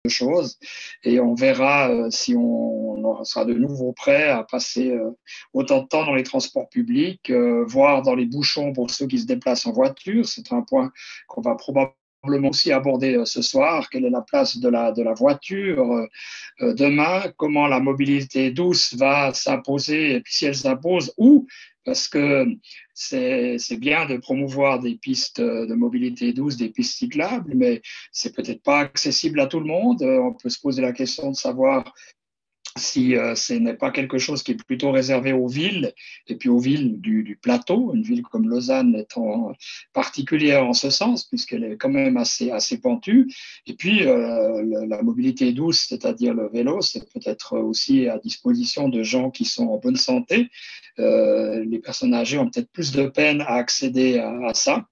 choses et on verra si on sera de nouveau prêt à passer autant de temps dans les transports publics, voire dans les bouchons pour ceux qui se déplacent en voiture. C'est un point qu'on va probablement aussi aborder ce soir. Quelle est la place de la voiture demain? Comment la mobilité douce va s'imposer? Et puis si elle s'impose, où? Parce que c'est bien de promouvoir des pistes de mobilité douce, des pistes cyclables, mais c'est peut-être pas accessible à tout le monde. On peut se poser la question de savoir si ce n'est pas quelque chose qui est plutôt réservé aux villes, et puis aux villes du plateau, une ville comme Lausanne étant particulière en ce sens, puisqu'elle est quand même assez pentue. Et puis la mobilité douce, c'est-à-dire le vélo, c'est peut-être aussi à disposition de gens qui sont en bonne santé. Les personnes âgées ont peut-être plus de peine à accéder à ça.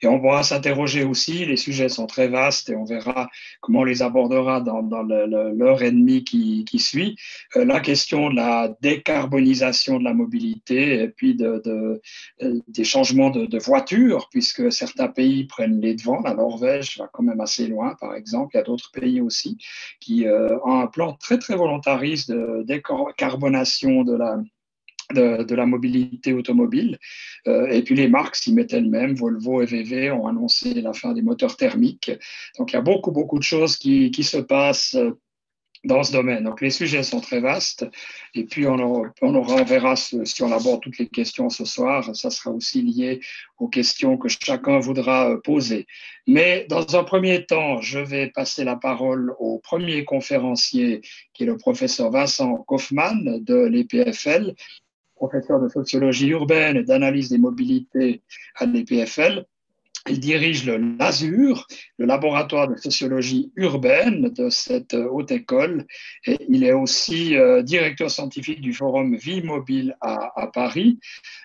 Et on pourra s'interroger aussi, les sujets sont très vastes et on verra comment on les abordera dans l'heure et demie qui suit. La question de la décarbonisation de la mobilité et puis des changements de voitures, puisque certains pays prennent les devants. La Norvège va quand même assez loin, par exemple. Il y a d'autres pays aussi qui ont un plan très, très volontariste de décarbonation de la mobilité automobile. Et puis les marques s'y mettent elles-mêmes. Volvo et VW ont annoncé la fin des moteurs thermiques. Donc il y a beaucoup de choses qui se passent dans ce domaine. Donc les sujets sont très vastes. Et puis on verra si on aborde toutes les questions ce soir. Ça sera aussi lié aux questions que chacun voudra poser. Mais dans un premier temps, je vais passer la parole au premier conférencier, qui est le professeur Vincent Kaufmann de l'EPFL, professeur de sociologie urbaine et d'analyse des mobilités à l'EPFL. Il dirige le LASUR, le laboratoire de sociologie urbaine de cette haute école. Et il est aussi directeur scientifique du forum Vie Mobile à Paris.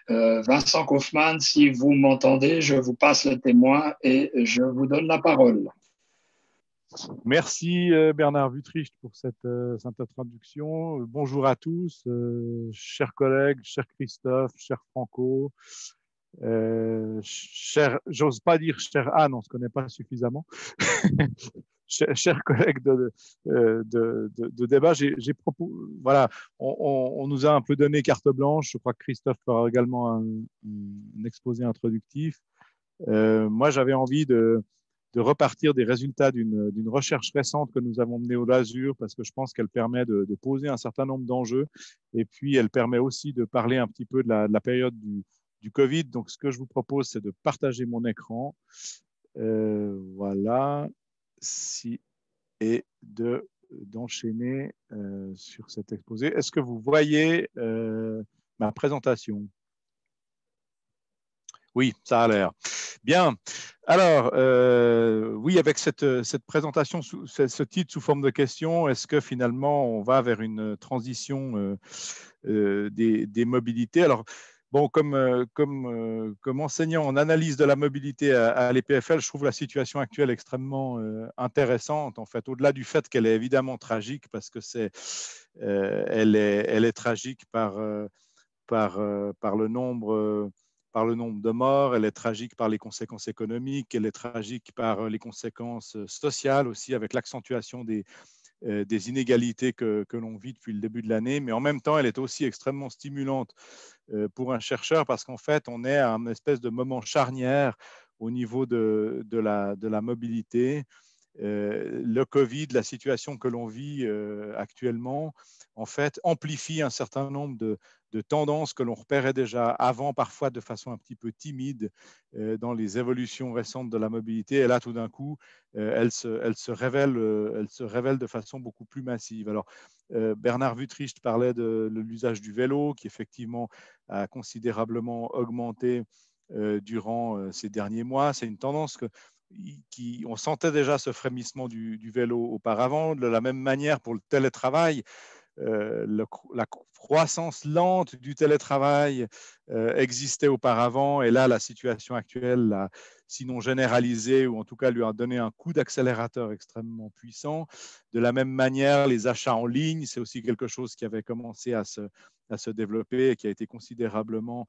Vincent Kaufmann, si vous m'entendez, je vous passe le témoin et je vous donne la parole. Merci Bernard Wüthrich pour cette introduction. Bonjour à tous, chers collègues, cher Christophe, cher Franco, j'ose pas dire cher Anne, on ne se connaît pas suffisamment. Chers collègues de débat, voilà, on nous a un peu donné carte blanche. Je crois que Christophe fera également un exposé introductif. Moi, j'avais envie de repartir des résultats d'une recherche récente que nous avons menée au LASUR, parce que je pense qu'elle permet de poser un certain nombre d'enjeux, et puis elle permet aussi de parler un petit peu de la période du Covid. Donc, ce que je vous propose, c'est de partager mon écran. Voilà. Et d'enchaîner sur cet exposé. Est-ce que vous voyez ma présentation? Oui, ça a l'air. Bien. Alors, oui, avec cette présentation, ce titre sous forme de question, est-ce que finalement, on va vers une transition des mobilités? Alors, bon, comme enseignant en analyse de la mobilité à l'EPFL, je trouve la situation actuelle extrêmement intéressante, en fait, au-delà du fait qu'elle est évidemment tragique, parce que elle est tragique par le nombre de morts, elle est tragique par les conséquences économiques, elle est tragique par les conséquences sociales aussi, avec l'accentuation des inégalités que l'on vit depuis le début de l'année. Mais en même temps, elle est aussi extrêmement stimulante pour un chercheur, parce qu'en fait, on est à un espèce de moment charnière au niveau de la mobilité. Le Covid, la situation que l'on vit actuellement, en fait, amplifie un certain nombre de tendances que l'on repérait déjà avant, parfois de façon un petit peu timide dans les évolutions récentes de la mobilité. Et là, tout d'un coup, elle se révèle de façon beaucoup plus massive. Alors, Bernard Wüthrich parlait de l'usage du vélo, qui effectivement a considérablement augmenté durant ces derniers mois. C'est une tendance on sentait déjà ce frémissement du vélo auparavant. De la même manière, pour le télétravail, la croissance lente du télétravail existait auparavant, et là, la situation actuelle l'a sinon généralisé, ou en tout cas lui a donné un coup d'accélérateur extrêmement puissant. De la même manière, les achats en ligne, c'est aussi quelque chose qui avait commencé à se développer et qui a été considérablement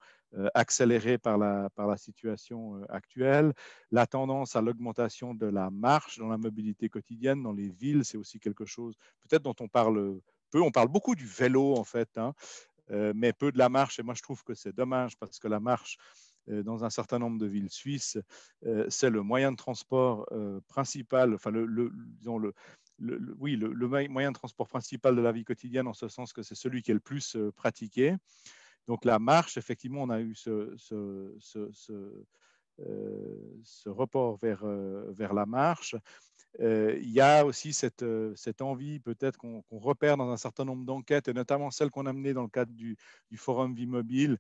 accéléré par la situation actuelle. La tendance à l'augmentation de la marche dans la mobilité quotidienne, dans les villes, c'est aussi quelque chose peut-être dont on parle peu. On parle beaucoup du vélo, en fait, hein, mais peu de la marche. Et moi, je trouve que c'est dommage, parce que la marche, dans un certain nombre de villes suisses, c'est le moyen de transport principal, enfin, disons oui, le moyen de transport principal de la vie quotidienne, en ce sens que c'est celui qui est le plus pratiqué. Donc la marche, effectivement, on a eu ce report vers la marche. Il y a aussi cette envie peut-être qu'on repère dans un certain nombre d'enquêtes, et notamment celles qu'on a menées dans le cadre du Forum Vie Mobile,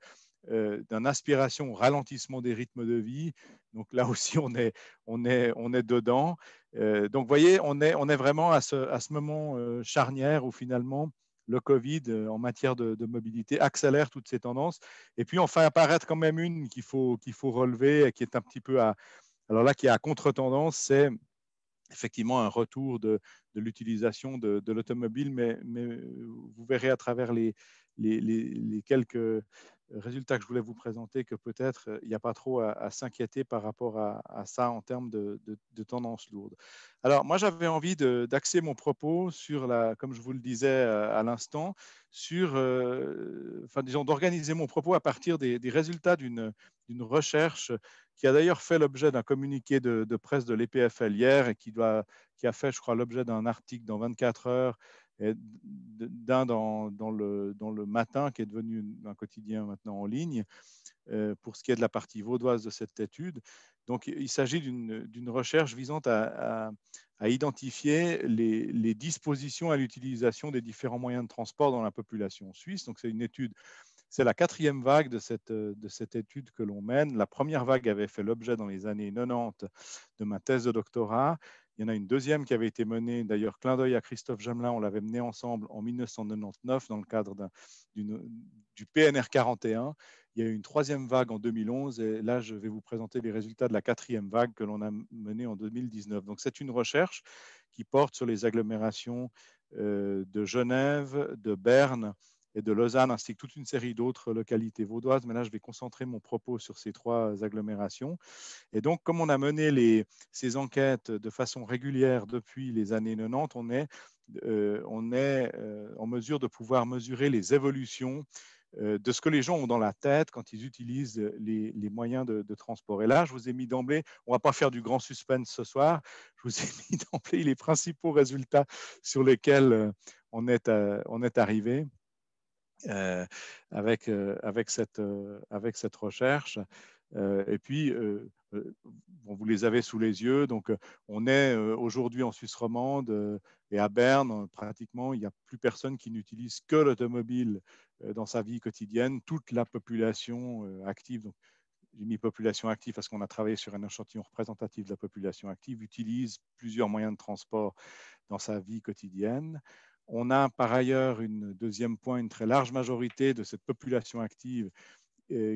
d'une aspiration au ralentissement des rythmes de vie. Donc là aussi, on est dedans. Donc vous voyez, on est vraiment à ce moment charnière où finalement le Covid, en matière de mobilité, accélère toutes ces tendances. Et puis enfin apparaître quand même une qu'il faut relever, et qui est un petit peu alors là, qui est à contre-tendance, c'est effectivement un retour de l'utilisation de l'automobile, mais vous verrez à travers les quelques résultats que je voulais vous présenter que peut-être il n'y a pas trop à s'inquiéter par rapport à ça en termes de tendance lourde. Alors moi, j'avais envie d'axer mon propos sur comme je vous le disais à l'instant, sur, enfin disons, d'organiser mon propos à partir des résultats d'une recherche qui a d'ailleurs fait l'objet d'un communiqué de presse de l'EPFL hier, et qui a fait, je crois, l'objet d'un article dans 24 heures, et d'un dans le Matin, qui est devenu un quotidien maintenant en ligne, pour ce qui est de la partie vaudoise de cette étude. Donc, il s'agit d'une recherche visant à identifier les dispositions à l'utilisation des différents moyens de transport dans la population suisse. Donc, c'est une étude. C'est la quatrième vague de cette étude que l'on mène. La première vague avait fait l'objet dans les années 90 de ma thèse de doctorat. Il y en a une deuxième qui avait été menée, d'ailleurs, clin d'œil à Christophe Jamelin, on l'avait menée ensemble en 1999 dans le cadre du PNR 41. Il y a eu une troisième vague en 2011, et là, je vais vous présenter les résultats de la quatrième vague que l'on a menée en 2019. Donc, c'est une recherche qui porte sur les agglomérations de Genève, de Berne et de Lausanne, ainsi que toute une série d'autres localités vaudoises. Mais là, je vais concentrer mon propos sur ces trois agglomérations. Et donc, comme on a mené ces enquêtes de façon régulière depuis les années 90, on est en mesure de pouvoir mesurer les évolutions de ce que les gens ont dans la tête quand ils utilisent les moyens de transport. Et là, je vous ai mis d'emblée, on ne va pas faire du grand suspense ce soir, je vous ai mis d'emblée les principaux résultats sur lesquels on est arrivé. Avec cette recherche. Et puis, bon, vous les avez sous les yeux. Donc, on est aujourd'hui en Suisse romande et à Berne, pratiquement, il n'y a plus personne qui n'utilise que l'automobile dans sa vie quotidienne. Toute la population active, donc, j'ai mis population active parce qu'on a travaillé sur un échantillon représentatif de la population active, utilise plusieurs moyens de transport dans sa vie quotidienne. On a par ailleurs deuxième point, une très large majorité de cette population active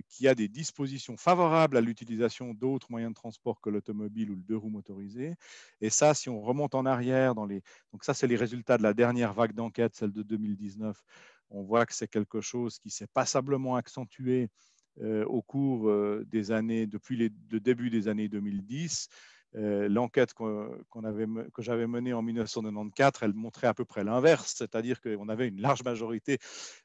qui a des dispositions favorables à l'utilisation d'autres moyens de transport que l'automobile ou le deux roues motorisé. Et ça, si on remonte en arrière, donc ça, c'est les résultats de la dernière vague d'enquête, celle de 2019, on voit que c'est quelque chose qui s'est passablement accentué au cours des années, depuis le début des années 2010. L'enquête que j'avais menée en 1994, elle montrait à peu près l'inverse, c'est-à-dire qu'on avait une large majorité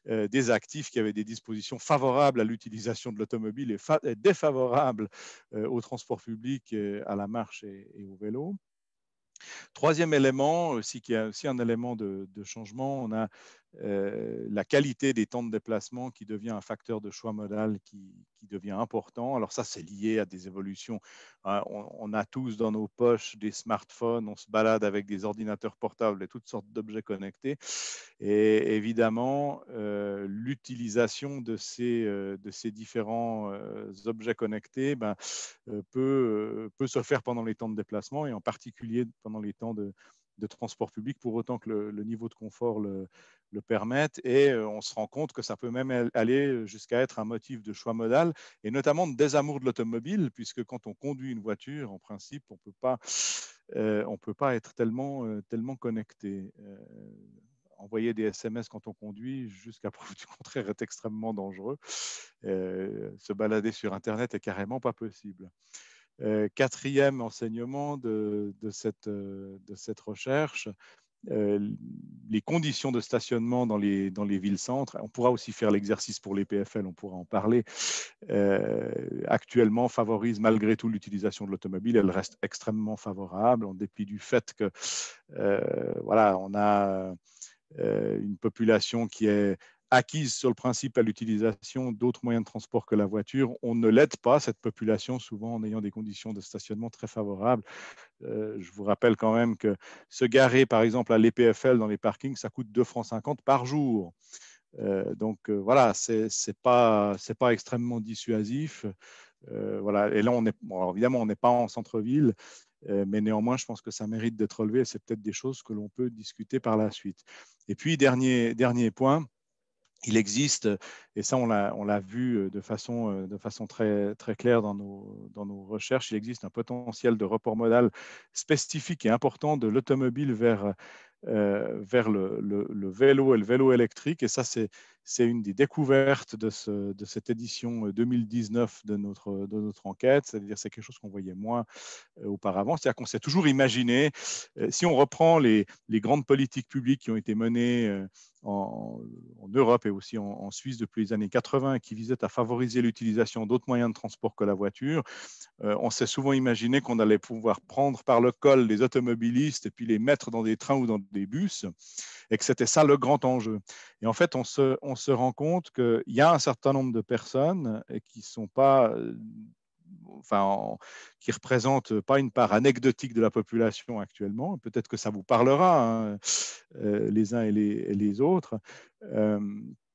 des actifs qui avaient des dispositions favorables à l'utilisation de l'automobile et défavorables au transport public, à la marche et au vélo. Troisième élément, aussi, qui est aussi un élément de changement, on a la qualité des temps de déplacement qui devient un facteur de choix modal qui devient important. Alors ça, c'est lié à des évolutions. On a tous dans nos poches des smartphones, on se balade avec des ordinateurs portables et toutes sortes d'objets connectés. Et évidemment, l'utilisation de ces différents objets connectés peut se faire pendant les temps de déplacement, et en particulier pendant les temps de transport public pour autant que le niveau de confort le permette. Et on se rend compte que ça peut même aller jusqu'à être un motif de choix modal et notamment de désamour de l'automobile, puisque quand on conduit une voiture, en principe, on peut pas être tellement connecté. Envoyer des SMS quand on conduit, jusqu'à preuve du contraire, est extrêmement dangereux. Se balader sur Internet est carrément pas possible. Quatrième enseignement de cette recherche, les conditions de stationnement dans les villes-centres. On pourra aussi faire l'exercice pour les PFL, on pourra en parler. Actuellement, favorisent malgré tout l'utilisation de l'automobile. Elle reste extrêmement favorable, en dépit du fait que voilà, on a une population qui est acquise sur le principe à l'utilisation d'autres moyens de transport que la voiture. On ne l'aide pas, cette population, souvent en ayant des conditions de stationnement très favorables. Je vous rappelle quand même que se garer, par exemple, à l'EPFL dans les parkings, ça coûte 2,50 francs par jour. Donc voilà, c'est pas extrêmement dissuasif. Voilà. Et là, bon, évidemment, on n'est pas en centre-ville, mais néanmoins, je pense que ça mérite d'être relevé. C'est peut-être des choses que l'on peut discuter par la suite. Et puis, dernier point, il existe, et ça on l'a vu de façon très, très claire dans nos recherches, il existe un potentiel de report modal spécifique et important de l'automobile vers le vélo et le vélo électrique. Et ça, c'est une des découvertes de cette édition 2019 de notre enquête. C'est-à-dire c'est quelque chose qu'on voyait moins auparavant. C'est-à-dire qu'on s'est toujours imaginé, si on reprend les grandes politiques publiques qui ont été menées en Europe et aussi en Suisse depuis les années 80 qui visaient à favoriser l'utilisation d'autres moyens de transport que la voiture, on s'est souvent imaginé qu'on allait pouvoir prendre par le col les automobilistes et puis les mettre dans des trains ou dans des bus et que c'était ça le grand enjeu. Et en fait, on se rend compte qu'il y a un certain nombre de personnes qui sont pas qui représente pas une part anecdotique de la population actuellement. Peut-être que ça vous parlera, hein, les uns et les autres,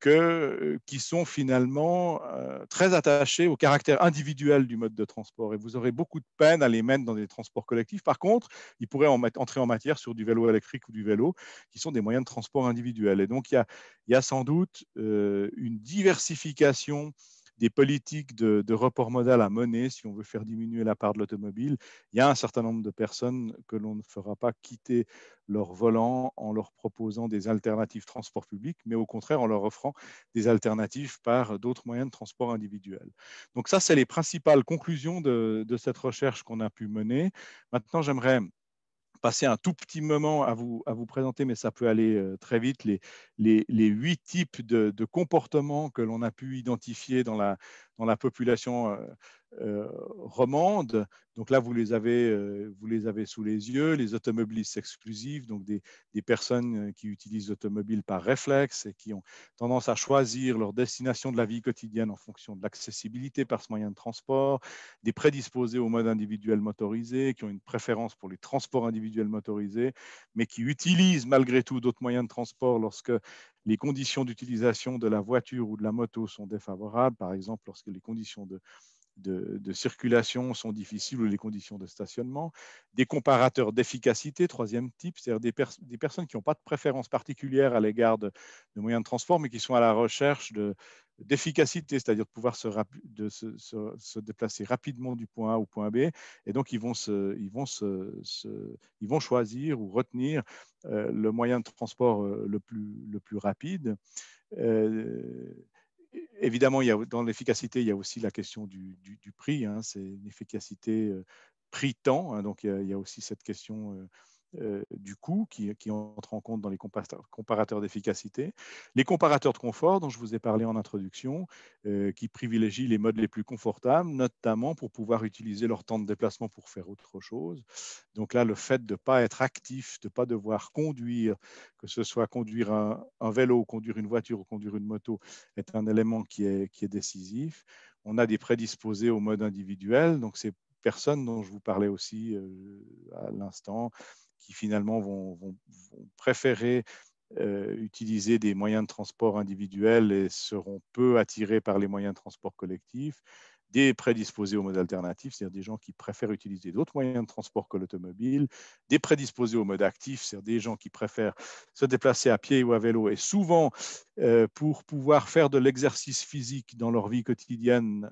qui sont finalement très attachés au caractère individuel du mode de transport. Et vous aurez beaucoup de peine à les mettre dans des transports collectifs. Par contre, ils pourraient entrer en matière sur du vélo électrique ou du vélo, qui sont des moyens de transport individuels. Et donc, il y a sans doute une diversification des politiques de report modal à mener si on veut faire diminuer la part de l'automobile. Il y a un certain nombre de personnes que l'on ne fera pas quitter leur volant en leur proposant des alternatives transport public, mais au contraire en leur offrant des alternatives par d'autres moyens de transport individuels. Donc ça, c'est les principales conclusions de cette recherche qu'on a pu mener. Maintenant, j'aimerais passer un tout petit moment à vous présenter, mais ça peut aller très vite, les 8 types de comportements que l'on a pu identifier dans la population romande. Donc là, vous les avez sous les yeux. Les automobilistes exclusifs, donc des personnes qui utilisent l'automobile par réflexe et qui ont tendance à choisir leur destination de la vie quotidienne en fonction de l'accessibilité par ce moyen de transport, des prédisposés au mode individuel motorisé, qui ont une préférence pour les transports individuels motorisés, mais qui utilisent malgré tout d'autres moyens de transport lorsque les conditions d'utilisation de la voiture ou de la moto sont défavorables, par exemple lorsque les conditions de circulation sont difficiles ou les conditions de stationnement. Des comparateurs d'efficacité, troisième type, c'est-à-dire des personnes qui n'ont pas de préférence particulière à l'égard de moyens de transport, mais qui sont à la recherche d'efficacité, c'est-à-dire de pouvoir se déplacer rapidement du point A au point B. Et donc, ils vont choisir ou retenir le moyen de transport le plus rapide. Évidemment, dans l'efficacité, il y a aussi la question du prix. Hein, c'est une efficacité prix-temps. Hein, donc, il y a aussi cette question du coût qui entre en compte dans les comparateurs d'efficacité. Les comparateurs de confort, dont je vous ai parlé en introduction, qui privilégient les modes les plus confortables, notamment pour pouvoir utiliser leur temps de déplacement pour faire autre chose. Donc là, le fait de ne pas être actif, de ne pas devoir conduire, que ce soit conduire un vélo, conduire une voiture ou conduire une moto, est un élément qui est décisif. On a des prédisposés au mode individuel, donc ces personnes dont je vous parlais aussi à l'instant, qui finalement vont préférer utiliser des moyens de transport individuels et seront peu attirés par les moyens de transport collectifs. des prédisposés au mode alternatif, c'est-à-dire des gens qui préfèrent utiliser d'autres moyens de transport que l'automobile, des prédisposés au mode actif, c'est-à-dire des gens qui préfèrent se déplacer à pied ou à vélo, et souvent pour pouvoir faire de l'exercice physique dans leur vie quotidienne,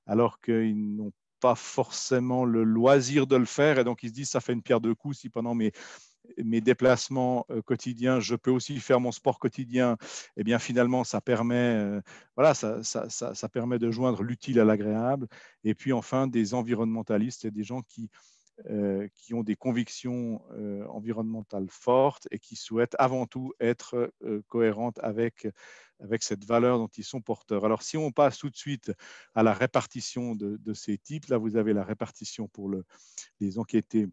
alors qu'ils n'ont pas forcément le loisir de le faire, et donc ils se disent ça fait une pierre deux coups si pendant mes déplacements quotidiens, je peux aussi faire mon sport quotidien, et bien finalement, ça permet, voilà, ça permet de joindre l'utile à l'agréable. Et puis enfin, des environnementalistes et des gens qui ont des convictions environnementales fortes et qui souhaitent avant tout être cohérentes avec cette valeur dont ils sont porteurs. Alors, si on passe tout de suite à la répartition de ces types, là, vous avez la répartition pour les enquêtés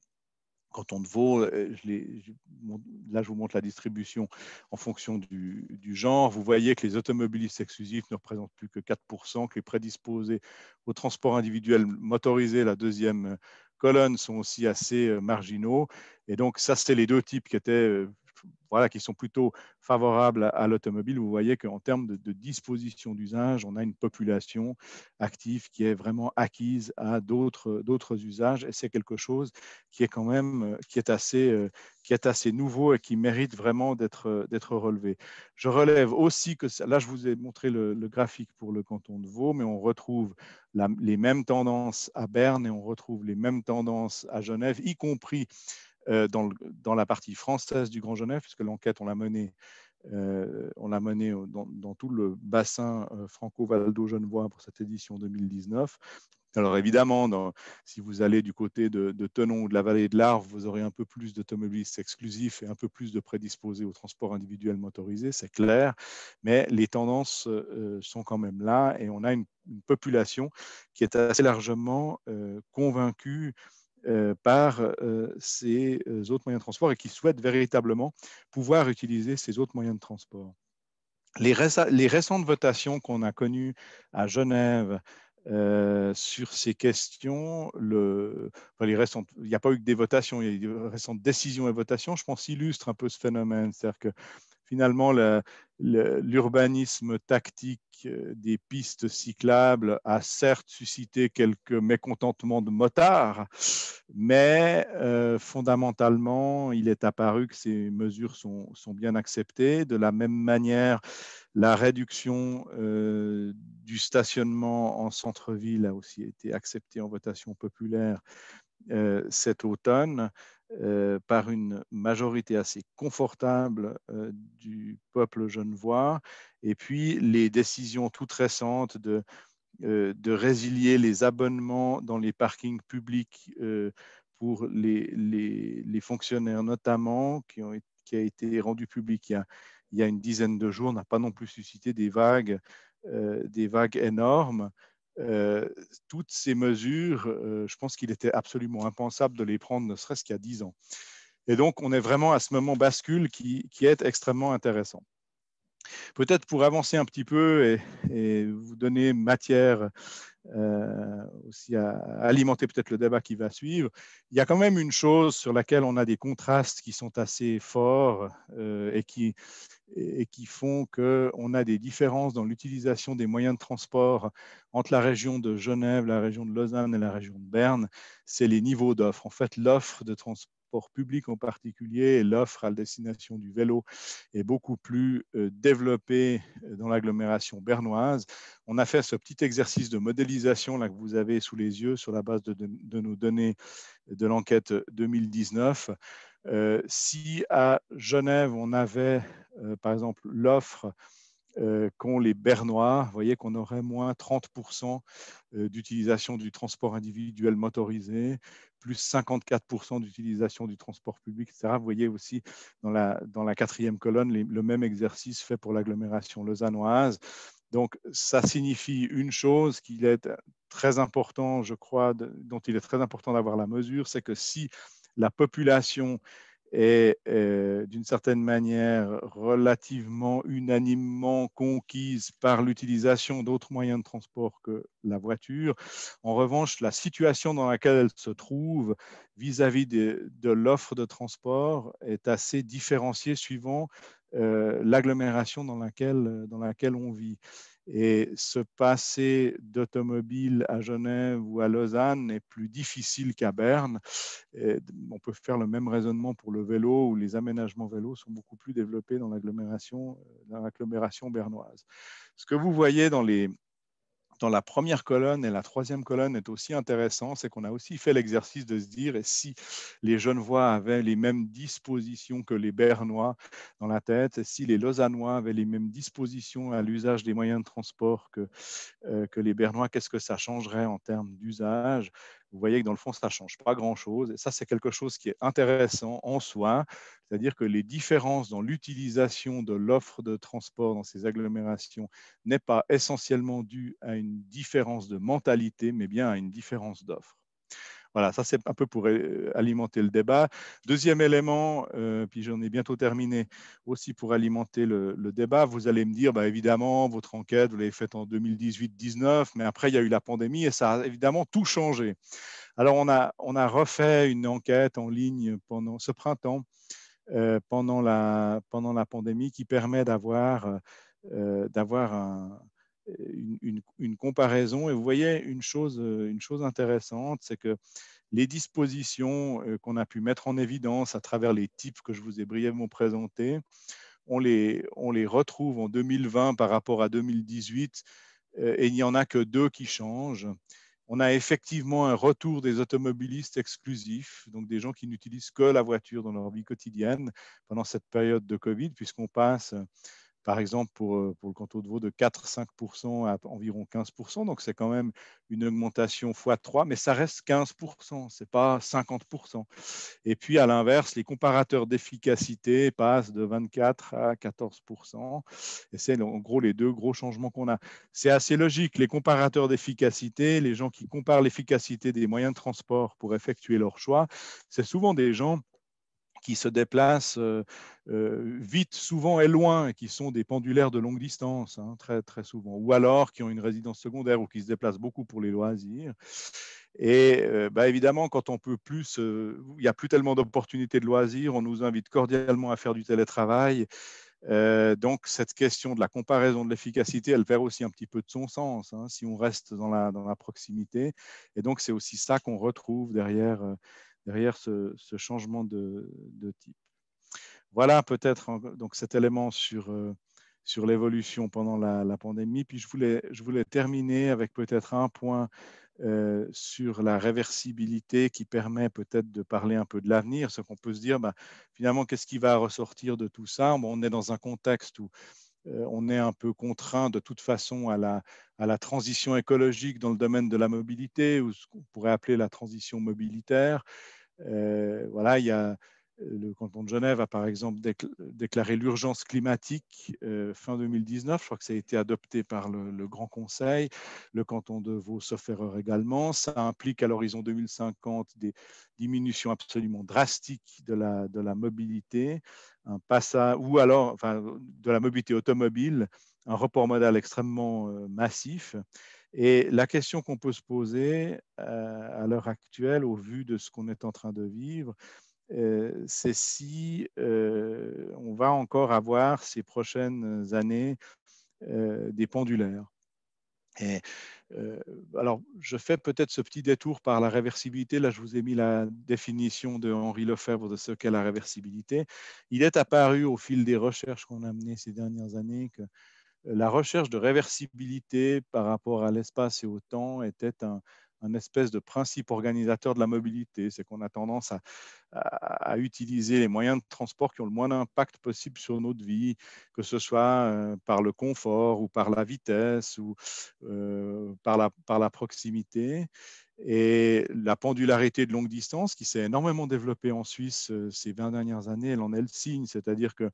canton de Vaud. Là, je vous montre la distribution en fonction du genre. Vous voyez que les automobilistes exclusifs ne représentent plus que 4%, que les prédisposés au transport individuel motorisé, la deuxième colonne, sont aussi assez marginaux. Et donc, ça, c'était les deux types qui étaient voilà, qui sont plutôt favorables à l'automobile. Vous voyez qu'en termes de disposition d'usage, on a une population active qui est vraiment acquise à d'autres usages, et c'est quelque chose qui est quand même qui est assez nouveau et qui mérite vraiment d'être relevé. Je relève aussi que là, je vous ai montré le graphique pour le canton de Vaud, mais on retrouve les mêmes tendances à Berne et on retrouve les mêmes tendances à Genève, y compris dans la partie française du Grand Genève, puisque l'enquête, on l'a menée dans tout le bassin franco-valdo-genevois pour cette édition 2019. Alors évidemment, si vous allez du côté de Thonon ou de la vallée de l'Arve, vous aurez un peu plus d'automobilistes exclusifs et un peu plus de prédisposés au transport individuel motorisé, c'est clair, mais les tendances sont quand même là, et on a une population qui est assez largement convaincue par ces autres moyens de transport et qui souhaitent véritablement pouvoir utiliser ces autres moyens de transport. Les récentes votations qu'on a connues à Genève sur ces questions, il n'y a pas eu que des votations, il y a eu des récentes décisions et votations, je pense, illustrent un peu ce phénomène. C'est-à-dire que finalement, l'urbanisme tactique des pistes cyclables a certes suscité quelques mécontentements de motards, mais fondamentalement, il est apparu que ces mesures sont bien acceptées. De la même manière, la réduction du stationnement en centre-ville a aussi été acceptée en votation populaire cet automne par une majorité assez confortable du peuple genevois. Et puis, les décisions toutes récentes de résilier les abonnements dans les parkings publics pour les fonctionnaires notamment, qui a été rendu public il y a une dizaine de jours, n'a pas non plus suscité des vagues énormes. Toutes ces mesures, je pense qu'il était absolument impensable de les prendre, ne serait-ce qu'il y a 10 ans. Et donc, on est vraiment à ce moment bascule qui est extrêmement intéressant. Peut-être pour avancer un petit peu et vous donner matière aussi à alimenter peut-être le débat qui va suivre, il y a quand même une chose sur laquelle on a des contrastes qui sont assez forts et qui font qu'on a des différences dans l'utilisation des moyens de transport entre la région de Genève, la région de Lausanne et la région de Berne, c'est les niveaux d'offres. En fait, l'offre de transport public en particulier et l'offre à destination du vélo est beaucoup plus développée dans l'agglomération bernoise. On a fait ce petit exercice de modélisation là que vous avez sous les yeux sur la base de nos données de l'enquête 2019. Si à Genève, on avait, par exemple, l'offre qu'ont les Bernois, vous voyez qu'on aurait moins 30% d'utilisation du transport individuel motorisé, plus 54% d'utilisation du transport public, etc. Vous voyez aussi dans la quatrième colonne le même exercice fait pour l'agglomération lausannoise. Donc, ça signifie une chose qu'il est très important, je crois, dont il est très important d'avoir la mesure, c'est que si la population est d'une certaine manière relativement unanimement conquise par l'utilisation d'autres moyens de transport que la voiture. En revanche, la situation dans laquelle elle se trouve vis-à-vis de l'offre de transport est assez différenciée suivant l'agglomération dans laquelle on vit. Et se passer d'automobile à Genève ou à Lausanne est plus difficile qu'à Berne. Et on peut faire le même raisonnement pour le vélo, où les aménagements vélos sont beaucoup plus développés dans l'agglomération bernoise. Ce que vous voyez dans la première colonne et la troisième colonne est aussi intéressant, c'est qu'on a aussi fait l'exercice de se dire, et si les Genevois avaient les mêmes dispositions que les Bernois dans la tête, et si les Lausannois avaient les mêmes dispositions à l'usage des moyens de transport que les Bernois, qu'est-ce que ça changerait en termes d'usage? Vous voyez que dans le fond, ça ne change pas grand-chose. Et ça, c'est quelque chose qui est intéressant en soi, c'est-à-dire que les différences dans l'utilisation de l'offre de transport dans ces agglomérations n'est pas essentiellement dues à une différence de mentalité, mais bien à une différence d'offre. Voilà, ça c'est un peu pour alimenter le débat. Deuxième élément, puis j'en ai bientôt terminé, aussi pour alimenter le débat, vous allez me dire, bah, évidemment, votre enquête, vous l'avez faite en 2018-19, mais après il y a eu la pandémie et ça a évidemment tout changé. Alors on a refait une enquête en ligne pendant ce printemps, pendant la pandémie, qui permet d'avoir une comparaison. Et vous voyez une chose intéressante, c'est que les dispositions qu'on a pu mettre en évidence à travers les types que je vous ai brièvement présentés, on les retrouve en 2020 par rapport à 2018, et il n'y en a que 2 qui changent. On a effectivement un retour des automobilistes exclusifs, donc des gens qui n'utilisent que la voiture dans leur vie quotidienne pendant cette période de Covid, puisqu'on passe, par exemple, pour le canton de Vaud, de 4-5% à environ 15%. Donc, c'est quand même une augmentation x3, mais ça reste 15%, ce n'est pas 50%. Et puis, à l'inverse, les comparateurs d'efficacité passent de 24 à 14%. Et c'est en gros les 2 gros changements qu'on a. C'est assez logique. Les comparateurs d'efficacité, les gens qui comparent l'efficacité des moyens de transport pour effectuer leur choix, c'est souvent des gens qui se déplacent vite, souvent et loin, et qui sont des pendulaires de longue distance, hein, très, très souvent, ou alors qui ont une résidence secondaire ou qui se déplacent beaucoup pour les loisirs. Et bah, évidemment, quand on peut plus, il n'y a plus tellement d'opportunités de loisirs, on nous invite cordialement à faire du télétravail. Donc, cette question de la comparaison de l'efficacité, elle perd aussi un petit peu de son sens, hein, si on reste dans la proximité. Et donc, c'est aussi ça qu'on retrouve derrière ce changement de type. Voilà peut-être donc cet élément sur l'évolution pendant la pandémie. Puis je voulais terminer avec peut-être un point sur la réversibilité, qui permet peut-être de parler un peu de l'avenir. Ce qu'on peut se dire, bah, finalement, qu'est-ce qui va ressortir de tout ça? Bon, on est dans un contexte où on est un peu contraint de toute façon à la transition écologique dans le domaine de la mobilité, ou ce qu'on pourrait appeler la transition mobilitaire. Voilà, il y a le canton de Genève a par exemple déclaré l'urgence climatique fin 2019. Je crois que ça a été adopté par le Grand Conseil. Le canton de Vaud, sauf erreur également. Ça implique à l'horizon 2050 des diminutions absolument drastiques de la mobilité, un passage, ou alors enfin, de la mobilité automobile, un report modal extrêmement massif. Et la question qu'on peut se poser à l'heure actuelle, au vu de ce qu'on est en train de vivre, c'est si on va encore avoir ces prochaines années des pendulaires. Et alors, je fais peut-être ce petit détour par la réversibilité. Là, je vous ai mis la définition de Henri Lefebvre de ce qu'est la réversibilité. Il est apparu au fil des recherches qu'on a menées ces dernières années que la recherche de réversibilité par rapport à l'espace et au temps était un espèce de principe organisateur de la mobilité. C'est qu'on a tendance à utiliser les moyens de transport qui ont le moins d'impact possible sur notre vie, que ce soit par le confort ou par la vitesse ou par la proximité. Et la pendularité de longue distance, qui s'est énormément développée en Suisse ces 20 dernières années, elle en est le signe. C'est-à-dire que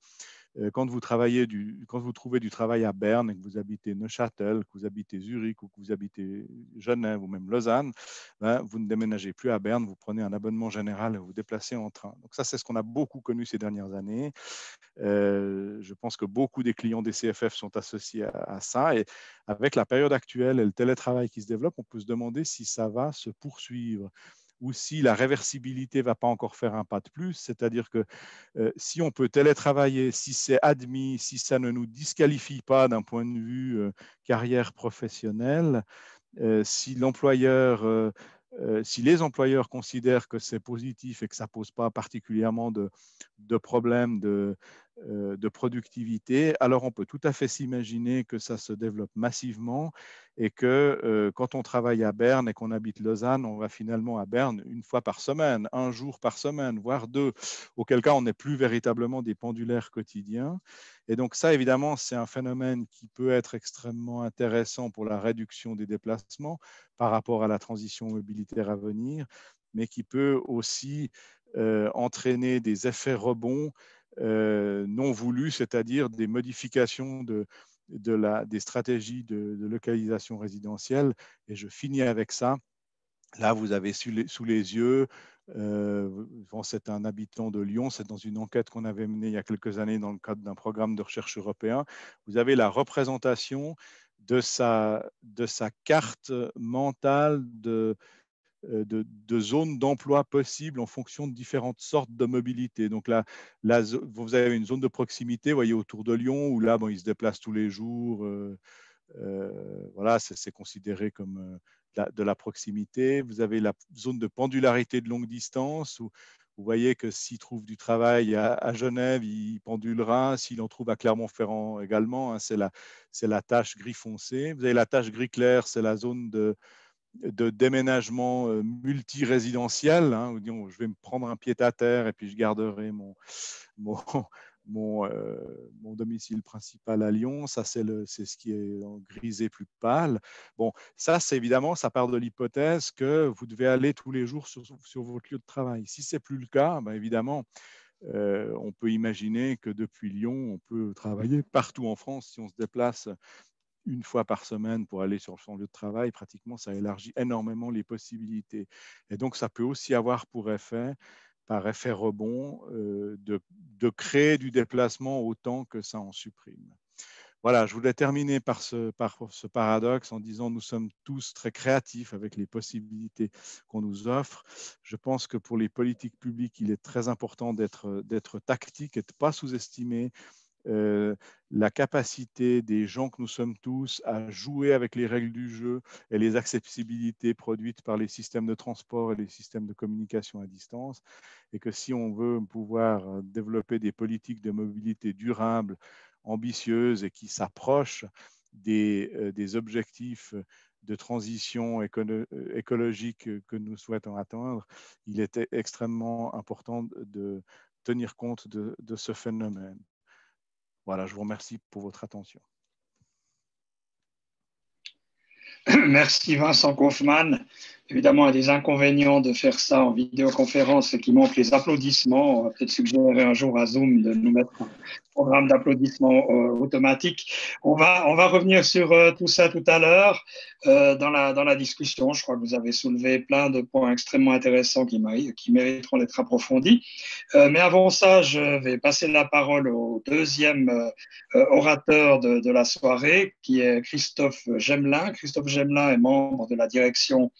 quand vous trouvez du travail à Berne et que vous habitez Neuchâtel, que vous habitez Zurich ou que vous habitez Genève ou même Lausanne, ben, vous ne déménagez plus à Berne, vous prenez un abonnement général et vous vous déplacez en train. Donc ça, c'est ce qu'on a beaucoup connu ces dernières années. Je pense que beaucoup des clients des CFF sont associés à ça. Et avec la période actuelle et le télétravail qui se développe, on peut se demander si ça va se poursuivre. ou si la réversibilité ne va pas encore faire un pas de plus, c'est-à-dire que si on peut télétravailler, si c'est admis, si ça ne nous disqualifie pas d'un point de vue carrière professionnelle, si les employeurs considèrent que c'est positif et que ça ne pose pas particulièrement de problèmes de productivité, alors on peut tout à fait s'imaginer que ça se développe massivement et que quand on travaille à Berne et qu'on habite Lausanne, on va finalement à Berne une fois par semaine, un jour par semaine, voire deux, auquel cas on n'est plus véritablement des pendulaires quotidiens. Et donc ça, évidemment, c'est un phénomène qui peut être extrêmement intéressant pour la réduction des déplacements par rapport à la transition mobilitaire à venir, mais qui peut aussi entraîner des effets rebonds non voulus, c'est-à-dire des modifications des stratégies de localisation résidentielle. Et je finis avec ça. Là, vous avez sous les yeux, c'est un habitant de Lyon, c'est dans une enquête qu'on avait menée il y a quelques années dans le cadre d'un programme de recherche européen. Vous avez la représentation de sa carte mentale de zones d'emploi possibles en fonction de différentes sortes de mobilité. Donc là, vous avez une zone de proximité, vous voyez, autour de Lyon, où là, bon, il se déplace tous les jours. Voilà, c'est considéré comme de la proximité. Vous avez la zone de pendularité de longue distance, où vous voyez que s'il trouve du travail à Genève, il pendulera. S'il en trouve à Clermont-Ferrand également, hein, c'est la tâche gris foncé. Vous avez la tâche gris clair, c'est la zone de déménagement multirésidentiel, hein, où disons, je vais me prendre un pied-à-terre et puis je garderai mon, mon domicile principal à Lyon. Ça, c'est ce qui est en grisé plus pâle. Bon, ça, c'est évidemment, ça part de l'hypothèse que vous devez aller tous les jours sur votre lieu de travail. Si ce n'est plus le cas, ben évidemment, on peut imaginer que depuis Lyon, on peut travailler partout en France si on se déplace une fois par semaine pour aller sur son lieu de travail. Pratiquement, ça élargit énormément les possibilités. Et donc, ça peut aussi avoir pour effet, par effet rebond, de créer du déplacement autant que ça en supprime. Voilà, je voulais terminer par ce paradoxe en disant nous sommes tous très créatifs avec les possibilités qu'on nous offre. Je pense que pour les politiques publiques, il est très important d'être tactique et de ne pas sous-estimer la capacité des gens que nous sommes tous à jouer avec les règles du jeu et les accessibilités produites par les systèmes de transport et les systèmes de communication à distance, et que si on veut pouvoir développer des politiques de mobilité durables, ambitieuses et qui s'approchent des objectifs de transition écologique que nous souhaitons atteindre, il était extrêmement important de tenir compte de ce phénomène. Voilà, je vous remercie pour votre attention. Merci Vincent Kaufmann. Évidemment, il y a des inconvénients de faire ça en vidéoconférence qui manquent les applaudissements. On va peut-être suggérer un jour à Zoom de nous mettre un programme d'applaudissements automatique. On va revenir sur tout ça tout à l'heure dans la discussion. Je crois que vous avez soulevé plein de points extrêmement intéressants qui mériteront d'être approfondis. Mais avant ça, je vais passer la parole au deuxième orateur de la soirée, qui est Christophe Gemelin. Christophe Gemelin est membre de la direction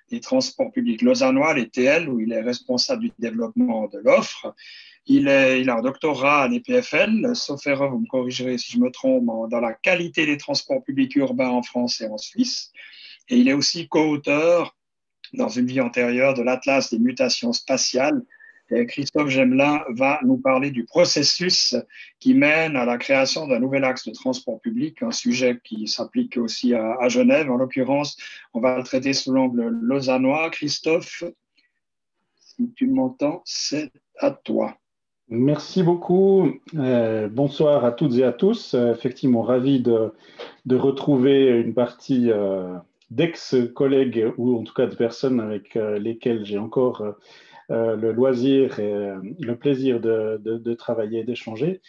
des transports publics lausannois, les TL, où il est responsable du développement de l'offre. Il a un doctorat à l'EPFL, sauf erreur, vous me corrigerez si je me trompe, dans la qualité des transports publics urbains en France et en Suisse. Et il est aussi co-auteur, dans une vie antérieure, de l'Atlas des mutations spatiales. Et Christophe Gemelin va nous parler du processus qui mène à la création d'un nouvel axe de transport public, un sujet qui s'applique aussi à Genève. En l'occurrence, on va le traiter sous l'angle lausannois. Christophe, si tu m'entends, c'est à toi. Merci beaucoup. Bonsoir à toutes et à tous. Effectivement, ravi de retrouver une partie d'ex-collègues ou en tout cas de personnes avec lesquelles j'ai encore le loisir et le plaisir de travailler et d'échanger.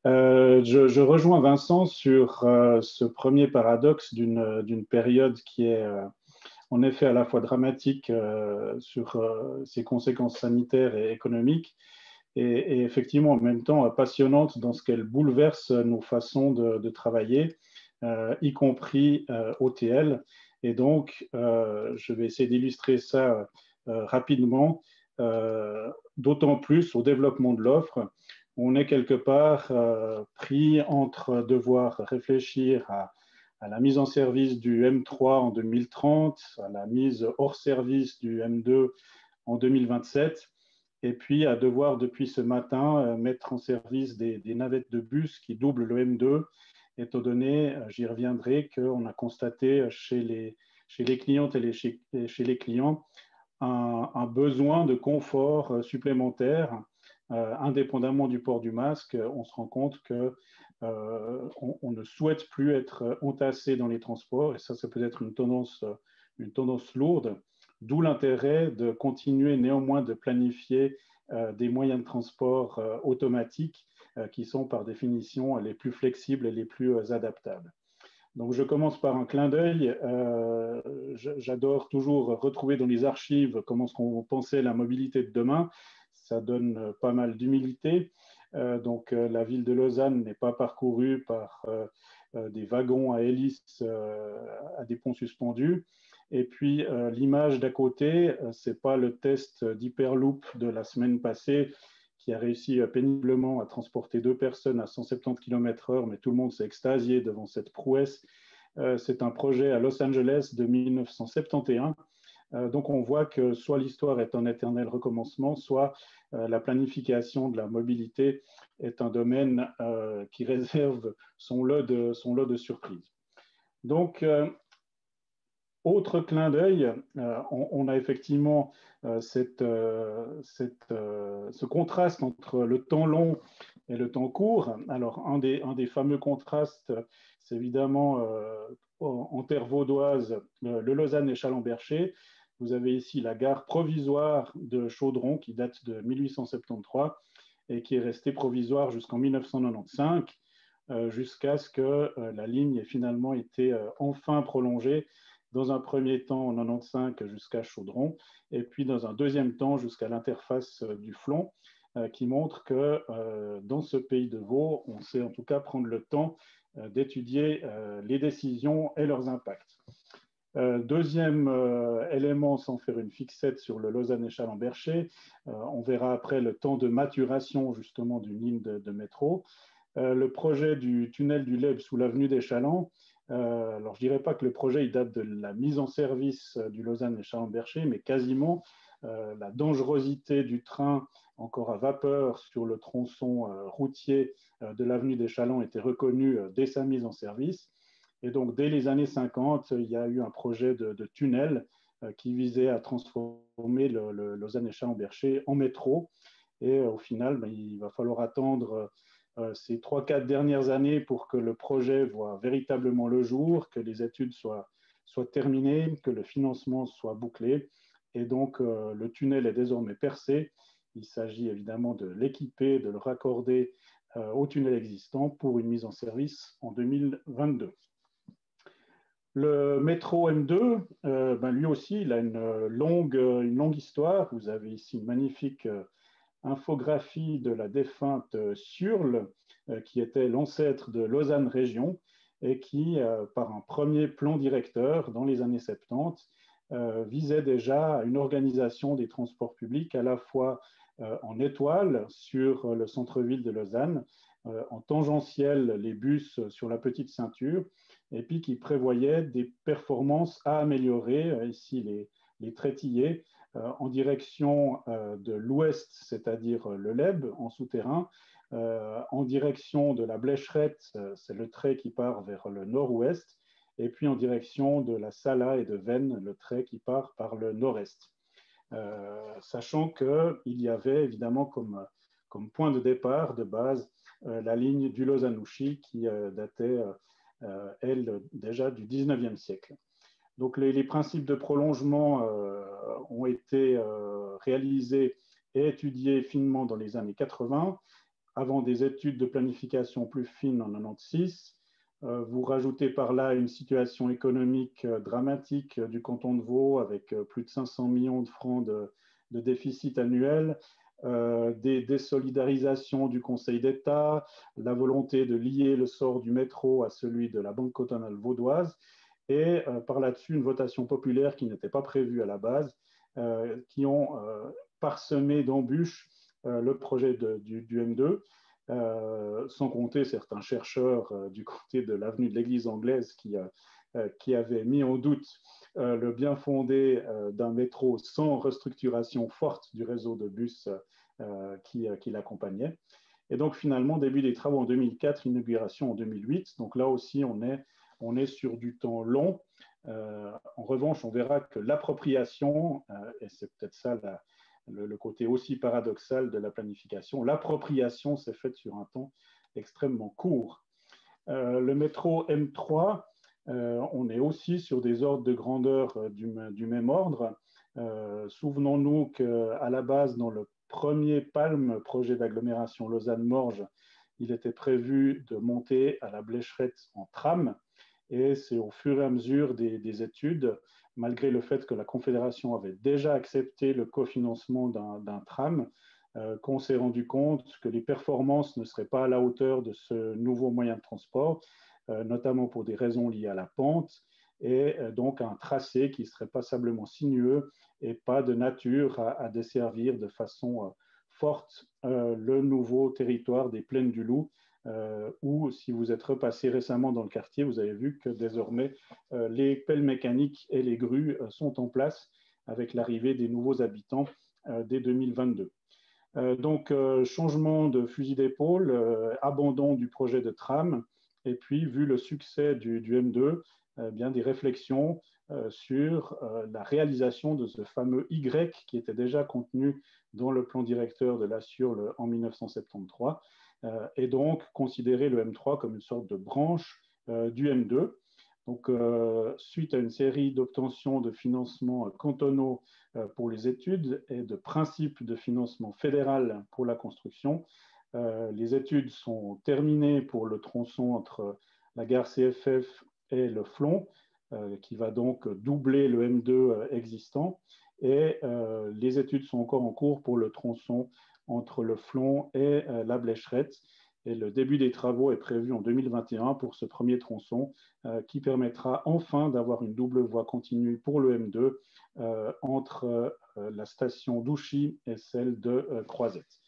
Je rejoins Vincent sur ce premier paradoxe d'une période qui est en effet à la fois dramatique sur ses conséquences sanitaires et économiques, et effectivement en même temps passionnante dans ce qu'elle bouleverse nos façons de travailler, y compris OTL. Et donc, je vais essayer d'illustrer ça rapidement, d'autant plus au développement de l'offre. On est quelque part pris entre devoir réfléchir à la mise en service du M3 en 2030, à la mise hors service du M2 en 2027, et puis à devoir depuis ce matin mettre en service des navettes de bus qui doublent le M2, étant donné, j'y reviendrai, qu'on a constaté chez les clientes et chez les clients un besoin de confort supplémentaire. Indépendamment du port du masque, on se rend compte que on ne souhaite plus être entassé dans les transports, et ça peut être une tendance lourde, d'où l'intérêt de continuer néanmoins de planifier des moyens de transport automatiques qui sont par définition les plus flexibles et les plus adaptables. Donc, je commence par un clin d'œil. J'adore toujours retrouver dans les archives comment est-ce qu'on pensait la mobilité de demain. Ça donne pas mal d'humilité. Donc, la ville de Lausanne n'est pas parcourue par des wagons à hélice à des ponts suspendus. Et puis, l'image d'à côté, ce n'est pas le test d'Hyperloop de la semaine passée qui a réussi péniblement à transporter 2 personnes à 170 km/h, mais tout le monde s'est extasié devant cette prouesse. C'est un projet à Los Angeles de 1971. Donc, on voit que soit l'histoire est un éternel recommencement, soit la planification de la mobilité est un domaine qui réserve son lot de surprises. Donc, autre clin d'œil, on a effectivement ce contraste entre le temps long et le temps court. Alors, un des fameux contrastes, c'est évidemment en terre vaudoise, le Lausanne et Chalon-Bercher. Vous avez ici la gare provisoire de Chaudron qui date de 1873 et qui est restée provisoire jusqu'en 1995, jusqu'à ce que la ligne ait finalement été enfin prolongée, dans un premier temps en 1995 jusqu'à Chaudron, et puis dans un deuxième temps jusqu'à l'interface du Flon, qui montre que dans ce pays de Vaud, on sait en tout cas prendre le temps d'étudier les décisions et leurs impacts. Deuxième élément, sans faire une fixette sur le Lausanne et Chalon-Bercher, on verra après le temps de maturation justement d'une ligne de métro. Le projet du tunnel du Leb sous l'avenue des Chalands, alors je ne dirais pas que le projet il date de la mise en service du Lausanne et Chalon-Bercher, mais quasiment la dangerosité du train encore à vapeur sur le tronçon routier de l'avenue des Chalands était reconnue dès sa mise en service. Et donc, dès les années 50, il y a eu un projet de tunnel qui visait à transformer le Lausanne et Chalon-Bercher en métro. Et au final, il va falloir attendre ces 3-4 dernières années pour que le projet voit véritablement le jour, que les études soient terminées, que le financement soit bouclé. Et donc, le tunnel est désormais percé. Il s'agit évidemment de l'équiper, de le raccorder au tunnel existant pour une mise en service en 2022. Le métro M2, lui aussi, il a une longue histoire. Vous avez ici une magnifique infographie de la défunte Surle, qui était l'ancêtre de Lausanne Région et qui, par un premier plan directeur dans les années 70, visait déjà une organisation des transports publics à la fois en étoile sur le centre-ville de Lausanne, en tangentiel les bus sur la petite ceinture, et puis qui prévoyait des performances à améliorer, ici les traitillés, en direction de l'ouest, c'est-à-dire le Leb en souterrain, en direction de la Blécherette, c'est le trait qui part vers le nord-ouest, et puis en direction de la Sala et de Vennes, le trait qui part par le nord-est. Sachant qu'il y avait évidemment comme point de départ, de base, la ligne du Lausanne-Ouchy qui datait, elle, déjà du 19e siècle. Donc les principes de prolongement ont été réalisés et étudiés finement dans les années 80, avant des études de planification plus fines en 96. Vous rajoutez par là une situation économique dramatique du canton de Vaud avec plus de 500 millions de francs de déficit annuel, des désolidarisations du Conseil d'État, la volonté de lier le sort du métro à celui de la Banque cantonale vaudoise, et par là-dessus une votation populaire qui n'était pas prévue à la base, qui ont parsemé d'embûches le projet du M2, sans compter certains chercheurs du côté de l'avenue de l'Église anglaise qui avaient mis en doute le bien fondé d'un métro sans restructuration forte du réseau de bus qui l'accompagnait. Et donc finalement, début des travaux en 2004, inauguration en 2008. Donc là aussi, on est sur du temps long. En revanche, on verra que l'appropriation, et c'est peut-être ça le côté aussi paradoxal de la planification, l'appropriation s'est faite sur un temps extrêmement court. Le métro M3, on est aussi sur des ordres de grandeur du même ordre. Souvenons-nous qu'à la base, dans le premier PALM, projet d'agglomération Lausanne-Morges, il était prévu de monter à la Blécherette en tram. Et c'est au fur et à mesure des études, malgré le fait que la Confédération avait déjà accepté le cofinancement d'un tram, qu'on s'est rendu compte que les performances ne seraient pas à la hauteur de ce nouveau moyen de transport, notamment pour des raisons liées à la pente, et donc un tracé qui serait passablement sinueux et pas de nature à desservir de façon forte le nouveau territoire des Plaines du Loup, où, si vous êtes repassé récemment dans le quartier, vous avez vu que désormais, les pelles mécaniques et les grues sont en place avec l'arrivée des nouveaux habitants dès 2022. Donc, changement de fusil d'épaule, abandon du projet de tram, et puis, vu le succès du M2, bien des réflexions sur la réalisation de ce fameux Y qui était déjà contenu dans le plan directeur de la SURL en 1973, et donc considérer le M3 comme une sorte de branche du M2. Donc, suite à une série d'obtentions de financements cantonaux pour les études et de principes de financement fédéral pour la construction, les études sont terminées pour le tronçon entre la gare CFF et le Flon, qui va donc doubler le M2 existant. Et les études sont encore en cours pour le tronçon entre le Flon et la Blécherette. Et le début des travaux est prévu en 2021 pour ce premier tronçon qui permettra enfin d'avoir une double voie continue pour le M2 entre la station d'Ouchy et celle de Croisette.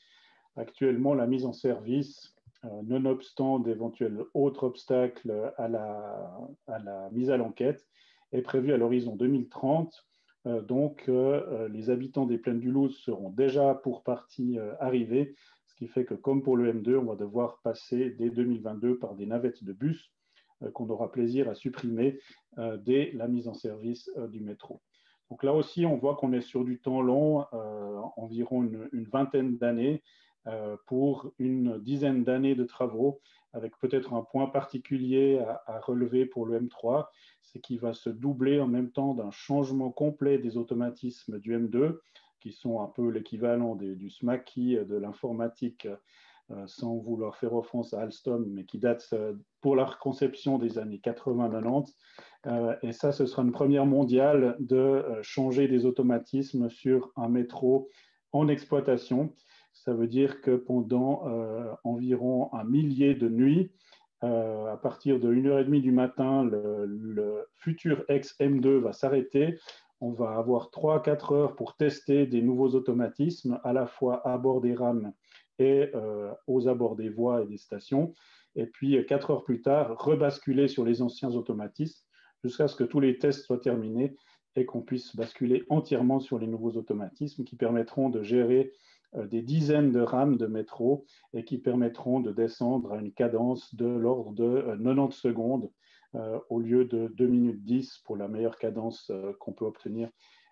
Actuellement, la mise en service, nonobstant d'éventuels autres obstacles à la mise à l'enquête, est prévue à l'horizon 2030. Donc, les habitants des Plaines du Loup seront déjà pour partie arrivés, ce qui fait que, comme pour le M2, on va devoir passer dès 2022 par des navettes de bus qu'on aura plaisir à supprimer dès la mise en service du métro. Donc là aussi, on voit qu'on est sur du temps long, environ une vingtaine d'années, pour une dizaine d'années de travaux, avec peut-être un point particulier à relever pour le M3, c'est qu'il va se doubler en même temps d'un changement complet des automatismes du M2, qui sont un peu l'équivalent du SMACI, de l'informatique, sans vouloir faire offense à Alstom, mais qui date pour leur conception des années 80-90. Et ça, ce sera une première mondiale de changer des automatismes sur un métro en exploitation. Ça veut dire que pendant environ un millier de nuits, à partir de 1h30 du matin, le futur ex-M2 va s'arrêter. On va avoir 3-4 heures pour tester des nouveaux automatismes, à la fois à bord des rames et aux abords des voies et des stations. Et puis, 4 heures plus tard, rebasculer sur les anciens automatismes jusqu'à ce que tous les tests soient terminés et qu'on puisse basculer entièrement sur les nouveaux automatismes qui permettront de gérer des dizaines de rames de métro et qui permettront de descendre à une cadence de l'ordre de 90 secondes au lieu de 2 minutes 10 pour la meilleure cadence qu'on peut obtenir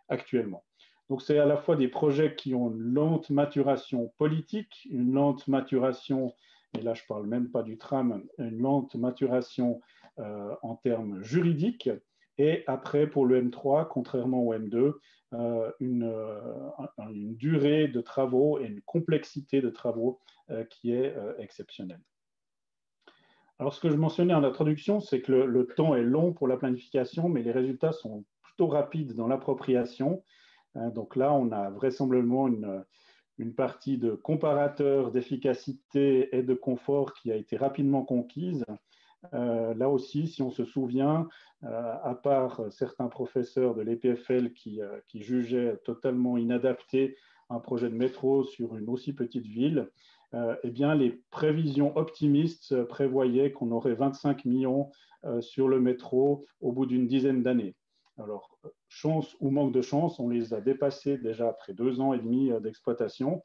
actuellement. Donc, c'est à la fois des projets qui ont une lente maturation politique, une lente maturation, et là je ne parle même pas du tram, une lente maturation en termes juridiques. Et après, pour le M3, contrairement au M2, une durée de travaux et une complexité de travaux qui est exceptionnelle. Alors, ce que je mentionnais en introduction, c'est que le temps est long pour la planification, mais les résultats sont plutôt rapides dans l'appropriation. Donc là, on a vraisemblablement une partie de comparateur d'efficacité et de confort qui a été rapidement conquise. Là aussi, si on se souvient, à part certains professeurs de l'EPFL qui jugeaient totalement inadapté un projet de métro sur une aussi petite ville, eh bien, les prévisions optimistes prévoyaient qu'on aurait 25 millions sur le métro au bout d'une dizaine d'années. Alors, chance ou manque de chance, on les a dépassés déjà après 2 ans et demi d'exploitation.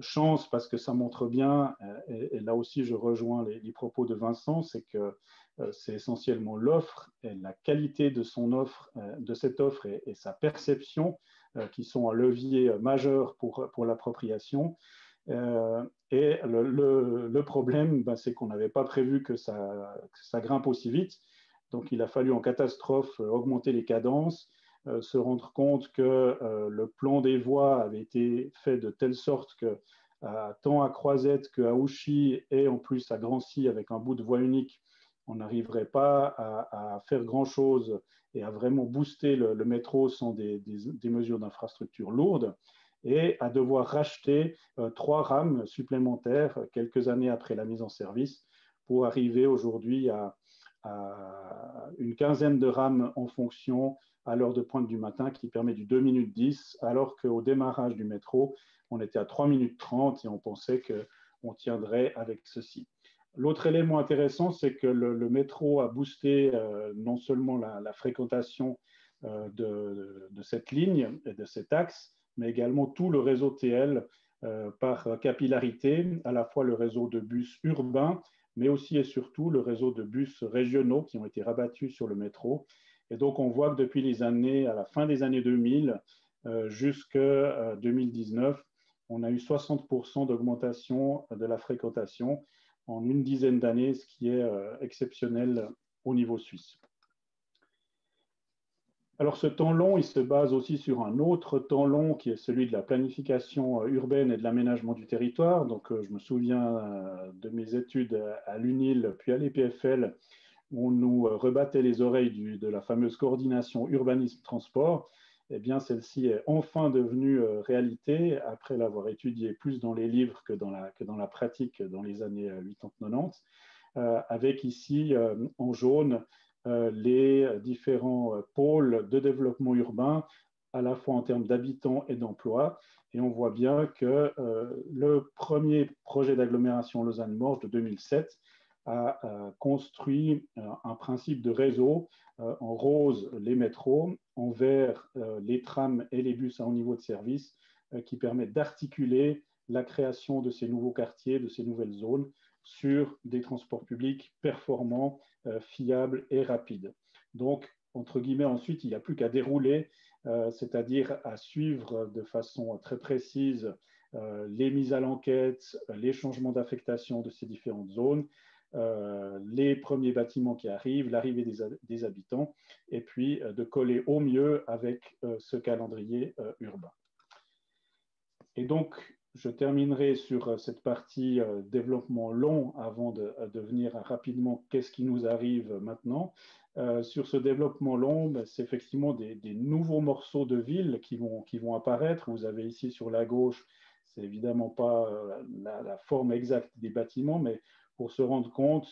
Chance parce que ça montre bien, et là aussi je rejoins les propos de Vincent, c'est que c'est essentiellement l'offre et la qualité de son offre, de cette offre et sa perception qui sont un levier majeur pour l'appropriation. Et le problème, ben, c'est qu'on n'avait pas prévu que ça grimpe aussi vite. Donc il a fallu en catastrophe augmenter les cadences, se rendre compte que le plan des voies avait été fait de telle sorte que tant à Croisette qu'à Ouchy et en plus à Drancy avec un bout de voie unique, on n'arriverait pas à faire grand-chose et à vraiment booster le métro sans des mesures d'infrastructure lourdes et à devoir racheter 3 rames supplémentaires quelques années après la mise en service pour arriver aujourd'hui à une quinzaine de rames en fonction à l'heure de pointe du matin qui permet du 2 minutes 10, alors qu'au démarrage du métro, on était à 3 minutes 30 et on pensait qu'on tiendrait avec ceci. L'autre élément intéressant, c'est que le métro a boosté non seulement la fréquentation de cette ligne et de cet axe, mais également tout le réseau TL par capillarité, à la fois le réseau de bus urbains, mais aussi et surtout le réseau de bus régionaux qui ont été rabattus sur le métro. Et donc, on voit que depuis les années, à la fin des années 2000 jusqu'à 2019, on a eu 60% d'augmentation de la fréquentation en une dizaine d'années, ce qui est exceptionnel au niveau suisse. Alors ce temps long, il se base aussi sur un autre temps long qui est celui de la planification urbaine et de l'aménagement du territoire. Donc je me souviens de mes études à l'UNIL puis à l'EPFL où on nous rebattait les oreilles de la fameuse coordination urbanisme-transport. Eh bien celle-ci est enfin devenue réalité après l'avoir étudiée plus dans les livres que dans la pratique dans les années 80-90, avec ici en jaune les différents pôles de développement urbain, à la fois en termes d'habitants et d'emplois. Et on voit bien que le premier projet d'agglomération Lausanne-Morges de 2007 a construit un principe de réseau, en rose les métros, en vert les trams et les bus à haut niveau de service, qui permettent d'articuler la création de ces nouveaux quartiers, de ces nouvelles zones, sur des transports publics performants, fiables et rapides. Donc, entre guillemets, ensuite, il n'y a plus qu'à dérouler, c'est-à-dire à suivre de façon très précise les mises à l'enquête, les changements d'affectation de ces différentes zones, les premiers bâtiments qui arrivent, l'arrivée des habitants, et puis de coller au mieux avec ce calendrier urbain. Et donc, je terminerai sur cette partie développement long avant de venir rapidement qu'est-ce qui nous arrive maintenant. Sur ce développement long, ben, c'est effectivement des nouveaux morceaux de ville qui vont apparaître. Vous avez ici sur la gauche, c'est évidemment pas la forme exacte des bâtiments, mais pour se rendre compte,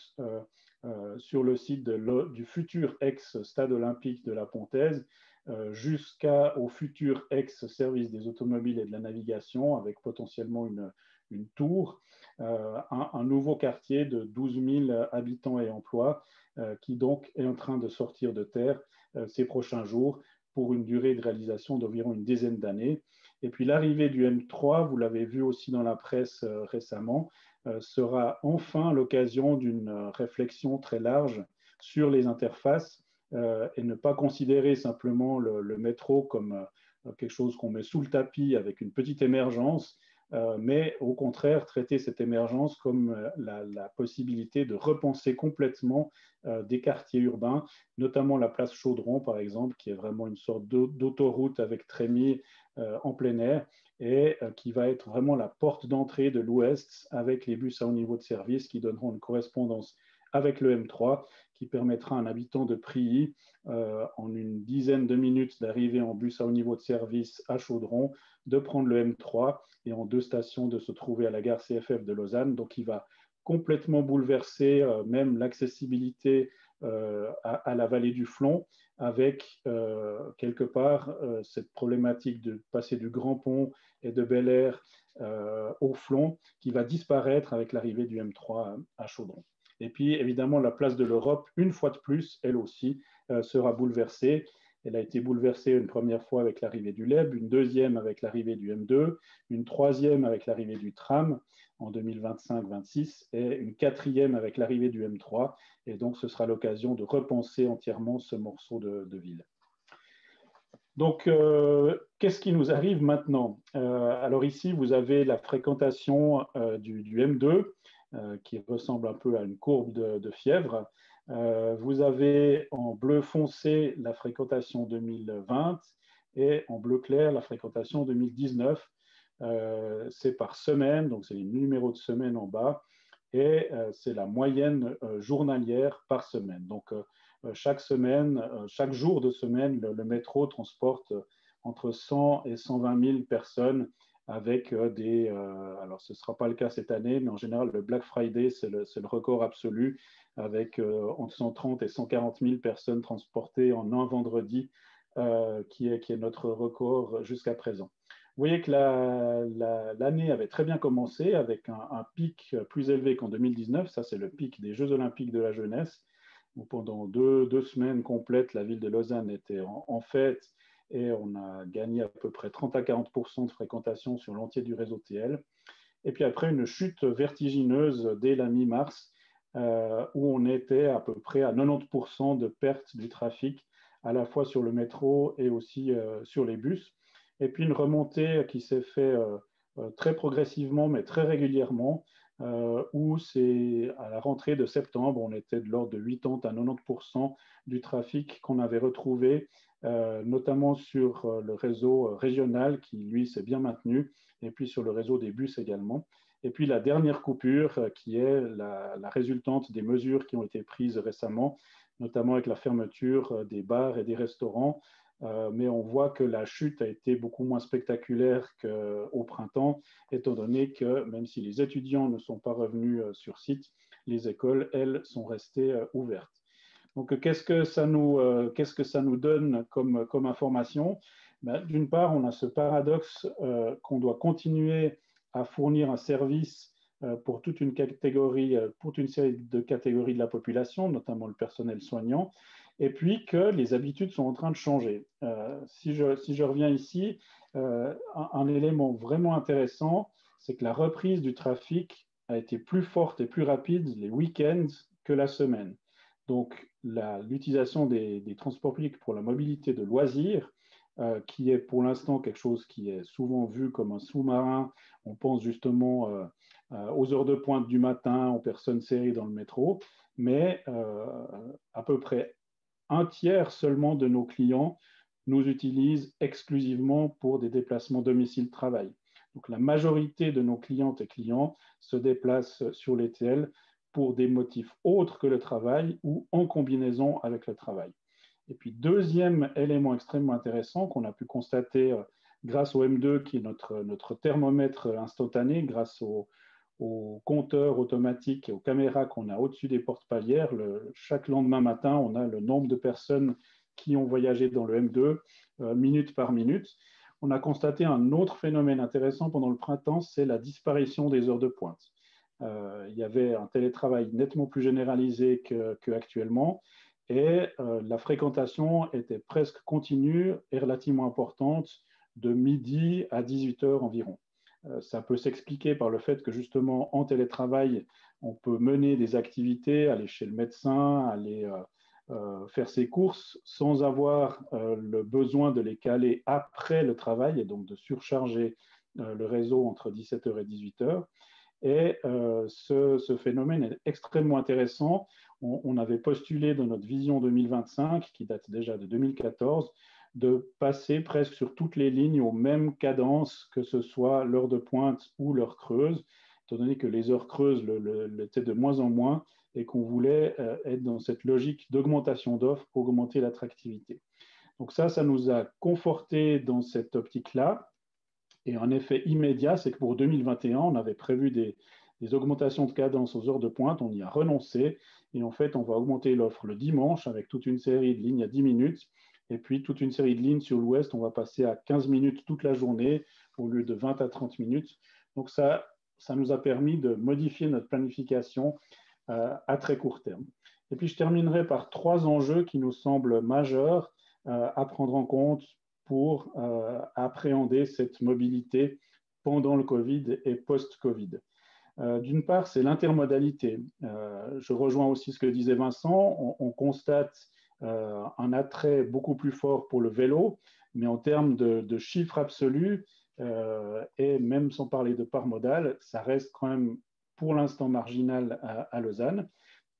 sur le site du futur ex-stade olympique de la Pontaise, jusqu'au futur ex-service des automobiles et de la navigation, avec potentiellement une tour, un nouveau quartier de 12 000 habitants et emplois, qui donc est en train de sortir de terre ces prochains jours pour une durée de réalisation d'environ une dizaine d'années. Et puis l'arrivée du M3, vous l'avez vu aussi dans la presse récemment, sera enfin l'occasion d'une réflexion très large sur les interfaces et ne pas considérer simplement le métro comme quelque chose qu'on met sous le tapis avec une petite émergence, mais au contraire traiter cette émergence comme la possibilité de repenser complètement des quartiers urbains, notamment la place Chaudron, par exemple, qui est vraiment une sorte d'autoroute avec trémies en plein air et qui va être vraiment la porte d'entrée de l'Ouest avec les bus à haut niveau de service qui donneront une correspondance avec le M3 qui permettra à un habitant de Prilly, en une dizaine de minutes d'arriver en bus à haut niveau de service à Chaudron, de prendre le M3 et en 2 stations de se trouver à la gare CFF de Lausanne. Donc il va complètement bouleversé même l'accessibilité à la vallée du Flon, avec quelque part cette problématique de passer du Grand Pont et de Bel Air au Flon, qui va disparaître avec l'arrivée du M3 à Chaudron. Et puis, évidemment, la place de l'Europe, une fois de plus, elle aussi, sera bouleversée. Elle a été bouleversée une première fois avec l'arrivée du LEB, une deuxième avec l'arrivée du M2, une troisième avec l'arrivée du tram en 2025-26 et une quatrième avec l'arrivée du M3. Et donc, ce sera l'occasion de repenser entièrement ce morceau de ville. Donc, qu'est-ce qui nous arrive maintenant? Alors ici, vous avez la fréquentation du M2 qui ressemble un peu à une courbe de fièvre. Vous avez en bleu foncé la fréquentation 2020 et en bleu clair la fréquentation 2019. C'est par semaine, donc c'est les numéros de semaine en bas, et c'est la moyenne journalière par semaine. Donc, chaque semaine, chaque jour de semaine, le métro transporte entre 100 et 120 000 personnes avec alors ce ne sera pas le cas cette année, mais en général, le Black Friday, c'est le record absolu, avec entre 130 et 140 000 personnes transportées en un vendredi, qui est notre record jusqu'à présent. Vous voyez que l'année avait très bien commencé avec un pic plus élevé qu'en 2019. Ça, c'est le pic des Jeux Olympiques de la jeunesse, où pendant deux semaines complètes, la ville de Lausanne était en fête et on a gagné à peu près 30 à 40% de fréquentation sur l'entier du réseau TL. Et puis après, une chute vertigineuse dès la mi-mars, où on était à peu près à 90% de perte du trafic, à la fois sur le métro et aussi sur les bus. Et puis une remontée qui s'est faite très progressivement, mais très régulièrement, où c'est à la rentrée de septembre, on était de l'ordre de 80 à 90% du trafic qu'on avait retrouvé, notamment sur le réseau régional qui, lui, s'est bien maintenu, et puis sur le réseau des bus également. Et puis la dernière coupure, qui est la résultante des mesures qui ont été prises récemment, notamment avec la fermeture des bars et des restaurants. Mais on voit que la chute a été beaucoup moins spectaculaire qu'au printemps, étant donné que même si les étudiants ne sont pas revenus sur site, les écoles, elles, sont restées ouvertes. Donc, qu'est-ce que ça nous donne comme information? D'une part, on a ce paradoxe qu'on doit continuer à fournir un service pour toute une série de catégories de la population, notamment le personnel soignant, et puis que les habitudes sont en train de changer. Si je reviens ici, un élément vraiment intéressant, c'est que la reprise du trafic a été plus forte et plus rapide les week-ends que la semaine. Donc, l'utilisation des transports publics pour la mobilité de loisirs, qui est pour l'instant quelque chose qui est souvent vu comme un sous-marin. On pense justement aux heures de pointe du matin, aux personnes serrées dans le métro, mais à peu près un tiers seulement de nos clients nous utilisent exclusivement pour des déplacements domicile-travail. Donc la majorité de nos clientes et clients se déplacent sur les TL pour des motifs autres que le travail ou en combinaison avec le travail. Et puis, deuxième élément extrêmement intéressant qu'on a pu constater grâce au M2, qui est notre thermomètre instantané, grâce au compteur automatique et aux caméras qu'on a au-dessus des portes palières. Chaque lendemain matin, on a le nombre de personnes qui ont voyagé dans le M2 minute par minute. On a constaté un autre phénomène intéressant pendant le printemps, c'est la disparition des heures de pointe. Il y avait un télétravail nettement plus généralisé qu'actuellement. Et la fréquentation était presque continue et relativement importante de midi à 18 heures environ. Ça peut s'expliquer par le fait que justement en télétravail, on peut mener des activités, aller chez le médecin, aller faire ses courses sans avoir le besoin de les caler après le travail et donc de surcharger le réseau entre 17h et 18h. Et ce phénomène est extrêmement intéressant. On avait postulé dans notre vision 2025, qui date déjà de 2014, de passer presque sur toutes les lignes aux mêmes cadences, que ce soit l'heure de pointe ou l'heure creuse, étant donné que les heures creuses l'étaient de moins en moins et qu'on voulait être dans cette logique d'augmentation d'offres pour augmenter l'attractivité. Donc ça nous a conforté dans cette optique-là. Et un effet immédiat, c'est que pour 2021, on avait prévu des augmentations de cadence aux heures de pointe, on y a renoncé. Et en fait, on va augmenter l'offre le dimanche avec toute une série de lignes à 10 minutes. Et puis, toute une série de lignes sur l'ouest, on va passer à 15 minutes toute la journée au lieu de 20 à 30 minutes. Donc, ça nous a permis de modifier notre planification à très court terme. Et puis, je terminerai par 3 enjeux qui nous semblent majeurs à prendre en compte pour appréhender cette mobilité pendant le Covid et post-Covid. D'une part, c'est l'intermodalité. Je rejoins aussi ce que disait Vincent. On constate un attrait beaucoup plus fort pour le vélo, mais en termes de chiffres absolus, et même sans parler de part modale, ça reste quand même pour l'instant marginal à Lausanne.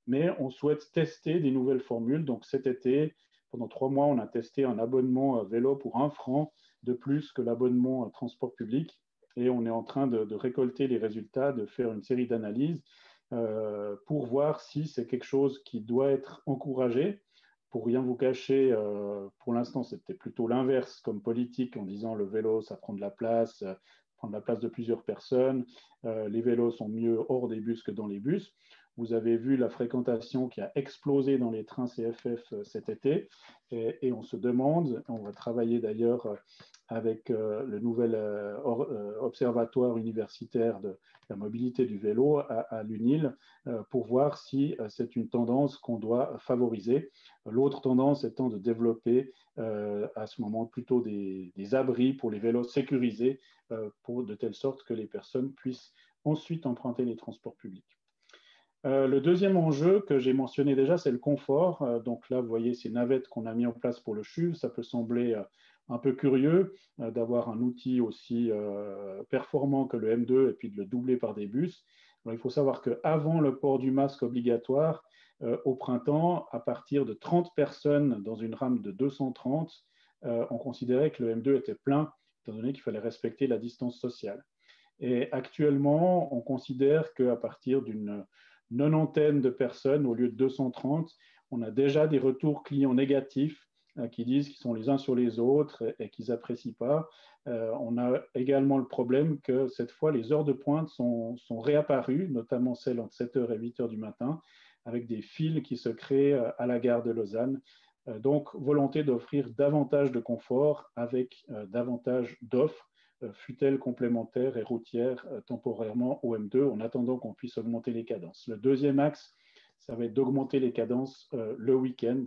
Mais on souhaite tester des nouvelles formules. Donc cet été, pendant 3 mois, on a testé un abonnement vélo pour 1 franc de plus que l'abonnement transport public. Et on est en train de récolter les résultats, de faire une série d'analyses pour voir si c'est quelque chose qui doit être encouragé. Pour rien vous cacher, pour l'instant, c'était plutôt l'inverse comme politique en disant le vélo, ça prend de la place, de plusieurs personnes. Les vélos sont mieux hors des bus que dans les bus. Vous avez vu la fréquentation qui a explosé dans les trains CFF cet été et on se demande, on va travailler d'ailleurs avec le nouvel observatoire universitaire de la mobilité du vélo à l'UNIL pour voir si c'est une tendance qu'on doit favoriser. L'autre tendance étant de développer à ce moment plutôt des abris pour les vélos sécurisés de telle sorte que les personnes puissent ensuite emprunter les transports publics. Le deuxième enjeu que j'ai mentionné déjà, c'est le confort. Donc là, vous voyez ces navettes qu'on a mis en place pour le CHUV. Ça peut sembler un peu curieux d'avoir un outil aussi performant que le M2 et puis de le doubler par des bus. Alors, il faut savoir qu'avant le port du masque obligatoire, au printemps, à partir de 30 personnes dans une rame de 230, on considérait que le M2 était plein, étant donné qu'il fallait respecter la distance sociale. Et actuellement, on considère qu'à partir d'une 90aine de personnes au lieu de 230, on a déjà des retours clients négatifs qui disent qu'ils sont les uns sur les autres et qu'ils n'apprécient pas. On a également le problème que cette fois, les heures de pointe sont réapparues, notamment celles entre 7h et 8h du matin, avec des files qui se créent à la gare de Lausanne. Donc, volonté d'offrir davantage de confort avec davantage d'offres, fut-elle complémentaire et routière temporairement au M2 en attendant qu'on puisse augmenter les cadences. Le deuxième axe, ça va être d'augmenter les cadences le week-end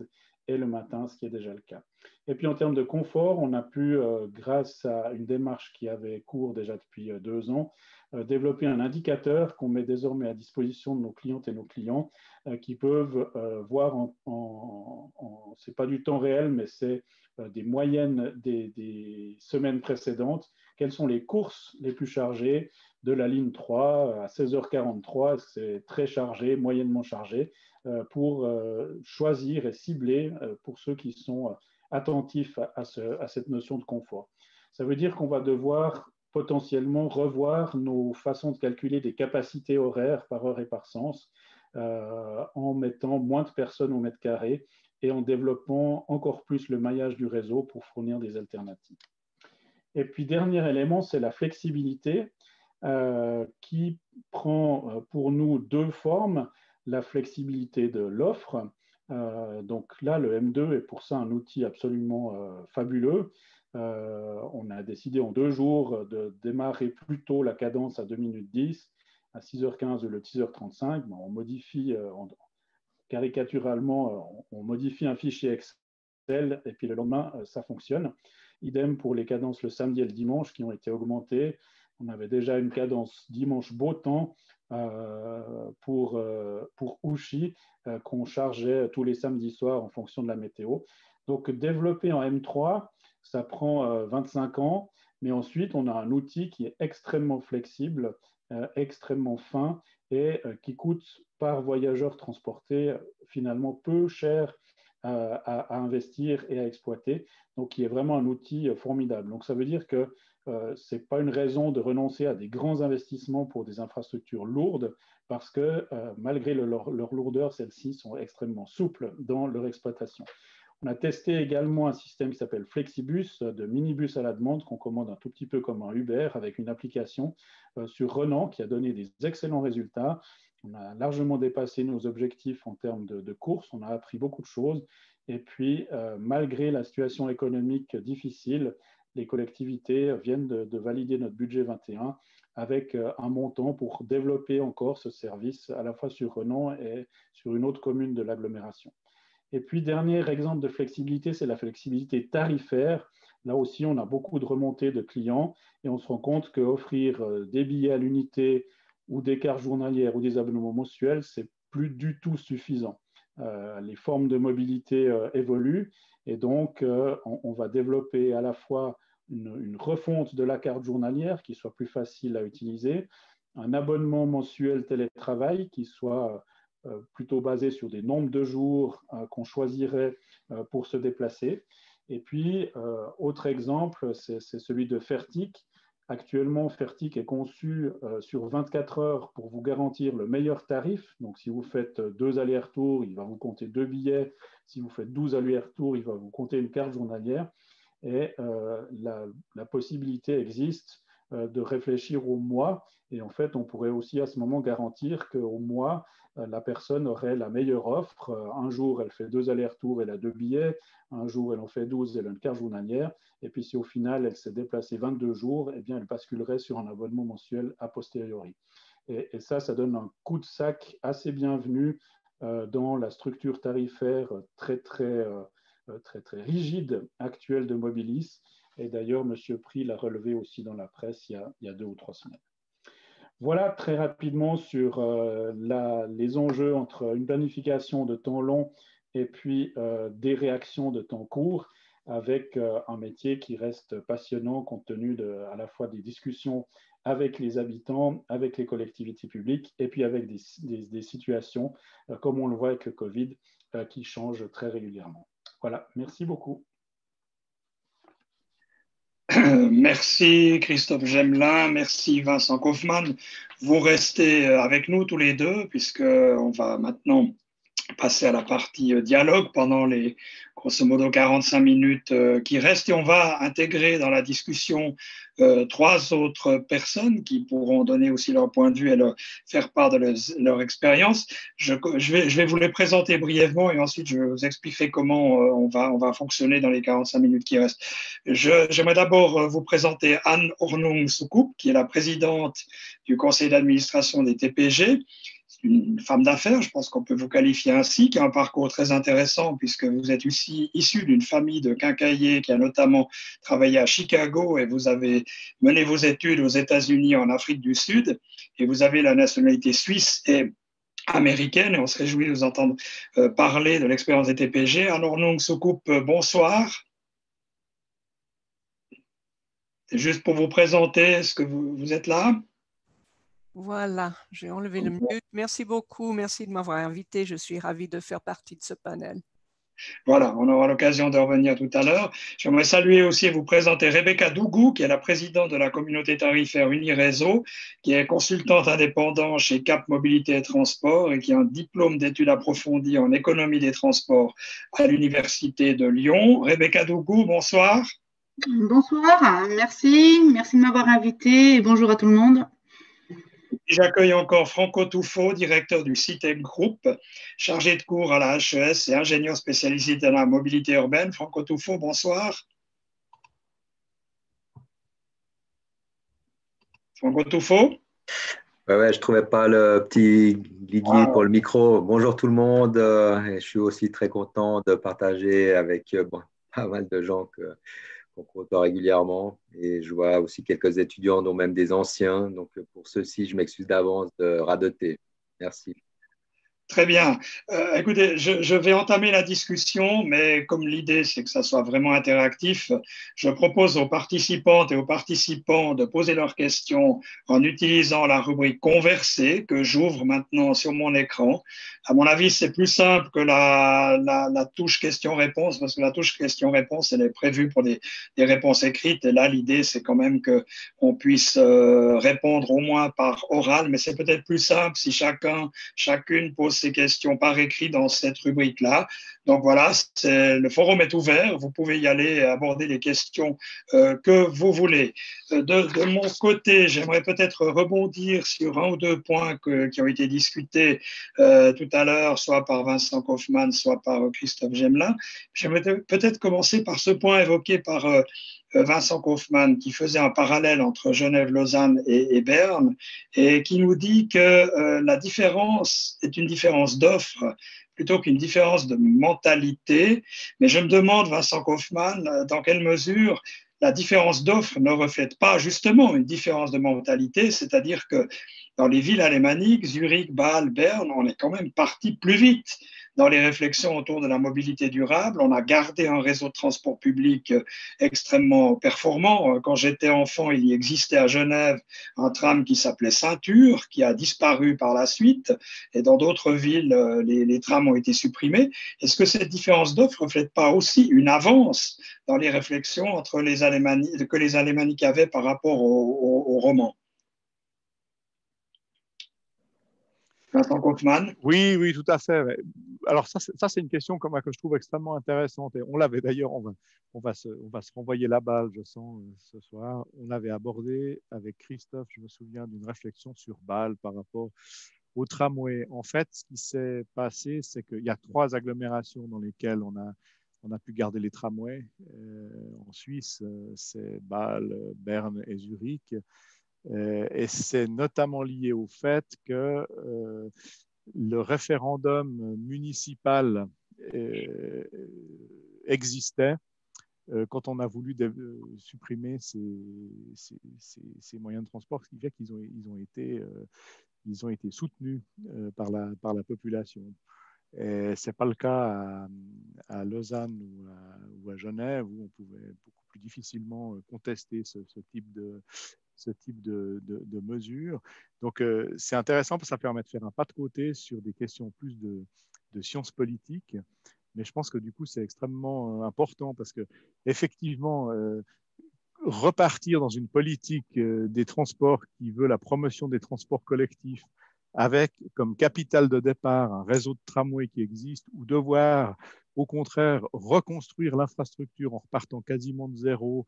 et le matin, ce qui est déjà le cas. Et puis en termes de confort, on a pu, grâce à une démarche qui avait cours déjà depuis 2 ans, développer un indicateur qu'on met désormais à disposition de nos clientes et nos clients qui peuvent voir c'est pas du temps réel, mais c'est des moyennes des semaines précédentes. Quelles sont les courses les plus chargées de la ligne 3 à 16h43? C'est très chargé, moyennement chargé, pour choisir et cibler pour ceux qui sont attentifs à cette notion de confort. Ça veut dire qu'on va devoir potentiellement revoir nos façons de calculer des capacités horaires par heure et par sens en mettant moins de personnes au mètre carré et en développant encore plus le maillage du réseau pour fournir des alternatives. Et puis, dernier élément, c'est la flexibilité qui prend pour nous 2 formes. La flexibilité de l'offre. Donc là, le M2 est pour ça un outil absolument fabuleux. On a décidé en 2 jours de démarrer plus tôt la cadence à 2 minutes 10, à 6h15 le 6h35. On modifie caricaturalement, on modifie un fichier Excel et puis le lendemain, ça fonctionne. Idem pour les cadences le samedi et le dimanche qui ont été augmentées. On avait déjà une cadence dimanche beau temps pour Ouchy qu'on chargeait tous les samedis soirs en fonction de la météo. Donc développer en M3, ça prend 25 ans, mais ensuite on a un outil qui est extrêmement flexible, extrêmement fin et qui coûte par voyageur transporté finalement peu cher à investir et à exploiter, donc qui est vraiment un outil formidable. Donc ça veut dire que ce n'est pas une raison de renoncer à des grands investissements pour des infrastructures lourdes, parce que malgré leur lourdeur, celles-ci sont extrêmement souples dans leur exploitation. On a testé également un système qui s'appelle Flexibus, de minibus à la demande, qu'on commande un tout petit peu comme un Uber, avec une application sur Renan qui a donné des excellents résultats. On a largement dépassé nos objectifs en termes de courses, on a appris beaucoup de choses. Et puis, malgré la situation économique difficile, les collectivités viennent de valider notre budget 21 avec un montant pour développer encore ce service à la fois sur Renan et sur une autre commune de l'agglomération. Et puis, dernier exemple de flexibilité, c'est la flexibilité tarifaire. Là aussi, on a beaucoup de remontées de clients et on se rend compte qu'offrir des billets à l'unité ou des cartes journalières ou des abonnements mensuels, c'est plus du tout suffisant. Les formes de mobilité évoluent et donc on va développer à la fois une refonte de la carte journalière qui soit plus facile à utiliser, un abonnement mensuel télétravail qui soit plutôt basé sur des nombres de jours qu'on choisirait pour se déplacer. Et puis, autre exemple, c'est celui de Fertic. Actuellement, Fertic est conçu sur 24 heures pour vous garantir le meilleur tarif. Donc, si vous faites 2 allers-retours, il va vous compter 2 billets. Si vous faites 12 allers-retours, il va vous compter une carte journalière. Et la possibilité existe de réfléchir au mois. Et en fait, on pourrait aussi à ce moment garantir qu'au mois, la personne aurait la meilleure offre. Un jour, elle fait 2 allers-retours, elle a 2 billets. Un jour, elle en fait 12, elle a une carte journalière. Et puis, si au final, elle s'est déplacée 22 jours, eh bien, elle basculerait sur un abonnement mensuel a posteriori. Et ça donne un coup de sac assez bienvenu dans la structure tarifaire très rigide actuelle de Mobilis. Et d'ailleurs, M. Pry l'a relevé aussi dans la presse il y a 2 ou 3 semaines. Voilà très rapidement sur les enjeux entre une planification de temps long et puis des réactions de temps court, avec un métier qui reste passionnant compte tenu à la fois des discussions avec les habitants, avec les collectivités publiques et puis avec des situations, comme on le voit avec le Covid, qui changent très régulièrement. Voilà, merci beaucoup. Merci Christophe Gemelin, merci Vincent Kaufmann. Vous restez avec nous tous les deux, puisqu'on va maintenant passer à la partie dialogue pendant les grosso modo 45 minutes qui restent, et on va intégrer dans la discussion 3 autres personnes qui pourront donner aussi leur point de vue et faire part de leur expérience. Je vais vous les présenter brièvement et ensuite je vous expliquerai comment on va fonctionner dans les 45 minutes qui restent. J'aimerais d'abord vous présenter Anne Ornung Soukup, qui est la présidente du conseil d'administration des TPG. Une femme d'affaires, je pense qu'on peut vous qualifier ainsi, qui a un parcours très intéressant puisque vous êtes aussi issu d'une famille de quincailliers qui a notamment travaillé à Chicago et vous avez mené vos études aux États-Unis, en Afrique du Sud, et vous avez la nationalité suisse et américaine, et on se réjouit de vous entendre parler de l'expérience des TPG. Anne Ornung Soukup, bonsoir. C'est juste pour vous présenter, est-ce que vous êtes là? Voilà, j'ai enlevé le mute. Merci beaucoup, merci de m'avoir invité. Je suis ravie de faire partie de ce panel. Voilà, on aura l'occasion de revenir tout à l'heure. J'aimerais saluer aussi et vous présenter Rebecca Dougou, qui est la présidente de la communauté tarifaire Uniréseau, qui est consultante indépendante chez Cap Mobilité et Transport et qui a un diplôme d'études approfondies en économie des transports à l'Université de Lyon. Rebecca Dougou, bonsoir. Bonsoir, merci de m'avoir invité et bonjour à tout le monde. J'accueille encore Franco Tuffo, directeur du CITEC Group, chargé de cours à la HES et ingénieur spécialisé dans la mobilité urbaine. Franco Tuffo, bonsoir. Franco Tuffo. Ouais, je ne trouvais pas le petit guigui pour le micro. Bonjour tout le monde. Et je suis aussi très content de partager avec pas mal de gens qu'on côtoie régulièrement. Et je vois aussi quelques étudiants, dont même des anciens. Donc, pour ceux-ci, je m'excuse d'avance de radoter. Merci. Très bien. Écoutez, je vais entamer la discussion, mais comme l'idée, c'est que ça soit vraiment interactif, je propose aux participantes et aux participants de poser leurs questions en utilisant la rubrique « Converser » que j'ouvre maintenant sur mon écran. À mon avis, c'est plus simple que la touche question-réponse, parce que la touche question-réponse, elle est prévue pour des réponses écrites. Et là, l'idée, c'est quand même qu'on puisse répondre au moins par oral, mais c'est peut-être plus simple si chacune pose ces questions par écrit dans cette rubrique-là. Donc voilà, le forum est ouvert. Vous pouvez y aller et aborder les questions que vous voulez. De mon côté, j'aimerais peut-être rebondir sur un ou deux points qui ont été discutés tout à l'heure, soit par Vincent Kaufmann, soit par Christophe Gemelin. J'aimerais peut-être commencer par ce point évoqué par Vincent Kaufmann, qui faisait un parallèle entre Genève, Lausanne et Berne, et qui nous dit que la différence est une différence d'offre plutôt qu'une différence de mentalité. Mais je me demande, Vincent Kaufmann, dans quelle mesure la différence d'offre ne reflète pas justement une différence de mentalité, c'est-à-dire que dans les villes alémaniques, Zurich, Bâle, Berne, on est quand même parti plus vite dans les réflexions autour de la mobilité durable. On a gardé un réseau de transport public extrêmement performant. Quand j'étais enfant, il y existait à Genève un tram qui s'appelait Ceinture, qui a disparu par la suite. Et dans d'autres villes, les trams ont été supprimés. Est-ce que cette différence d'offre ne reflète pas aussi une avance dans les réflexions entre que les Alémaniques avaient par rapport aux romans? Vincent Kaufmann. Oui, oui, tout à fait. Alors ça c'est une question que je trouve extrêmement intéressante. Et on l'avait d'ailleurs, on va se renvoyer la balle, je sens, ce soir. On l'avait abordé avec Christophe, je me souviens d'une réflexion sur Bâle par rapport au tramway. En fait, ce qui s'est passé, c'est qu'il y a 3 agglomérations dans lesquelles on a pu garder les tramways. En Suisse, c'est Bâle, Berne et Zurich. Et c'est notamment lié au fait que le référendum municipal existait quand on a voulu supprimer ces moyens de transport, ce qui fait qu'ils ont été soutenus par la population. Ce n'est pas le cas à Lausanne ou à Genève, où on pouvait beaucoup plus difficilement contester ce type de mesures. Donc, c'est intéressant parce que ça permet de faire un pas de côté sur des questions plus de sciences politiques. Mais je pense que du coup, c'est extrêmement important parce que effectivement, repartir dans une politique des transports qui veut la promotion des transports collectifs avec comme capital de départ un réseau de tramway qui existe, ou devoir au contraire reconstruire l'infrastructure en repartant quasiment de zéro,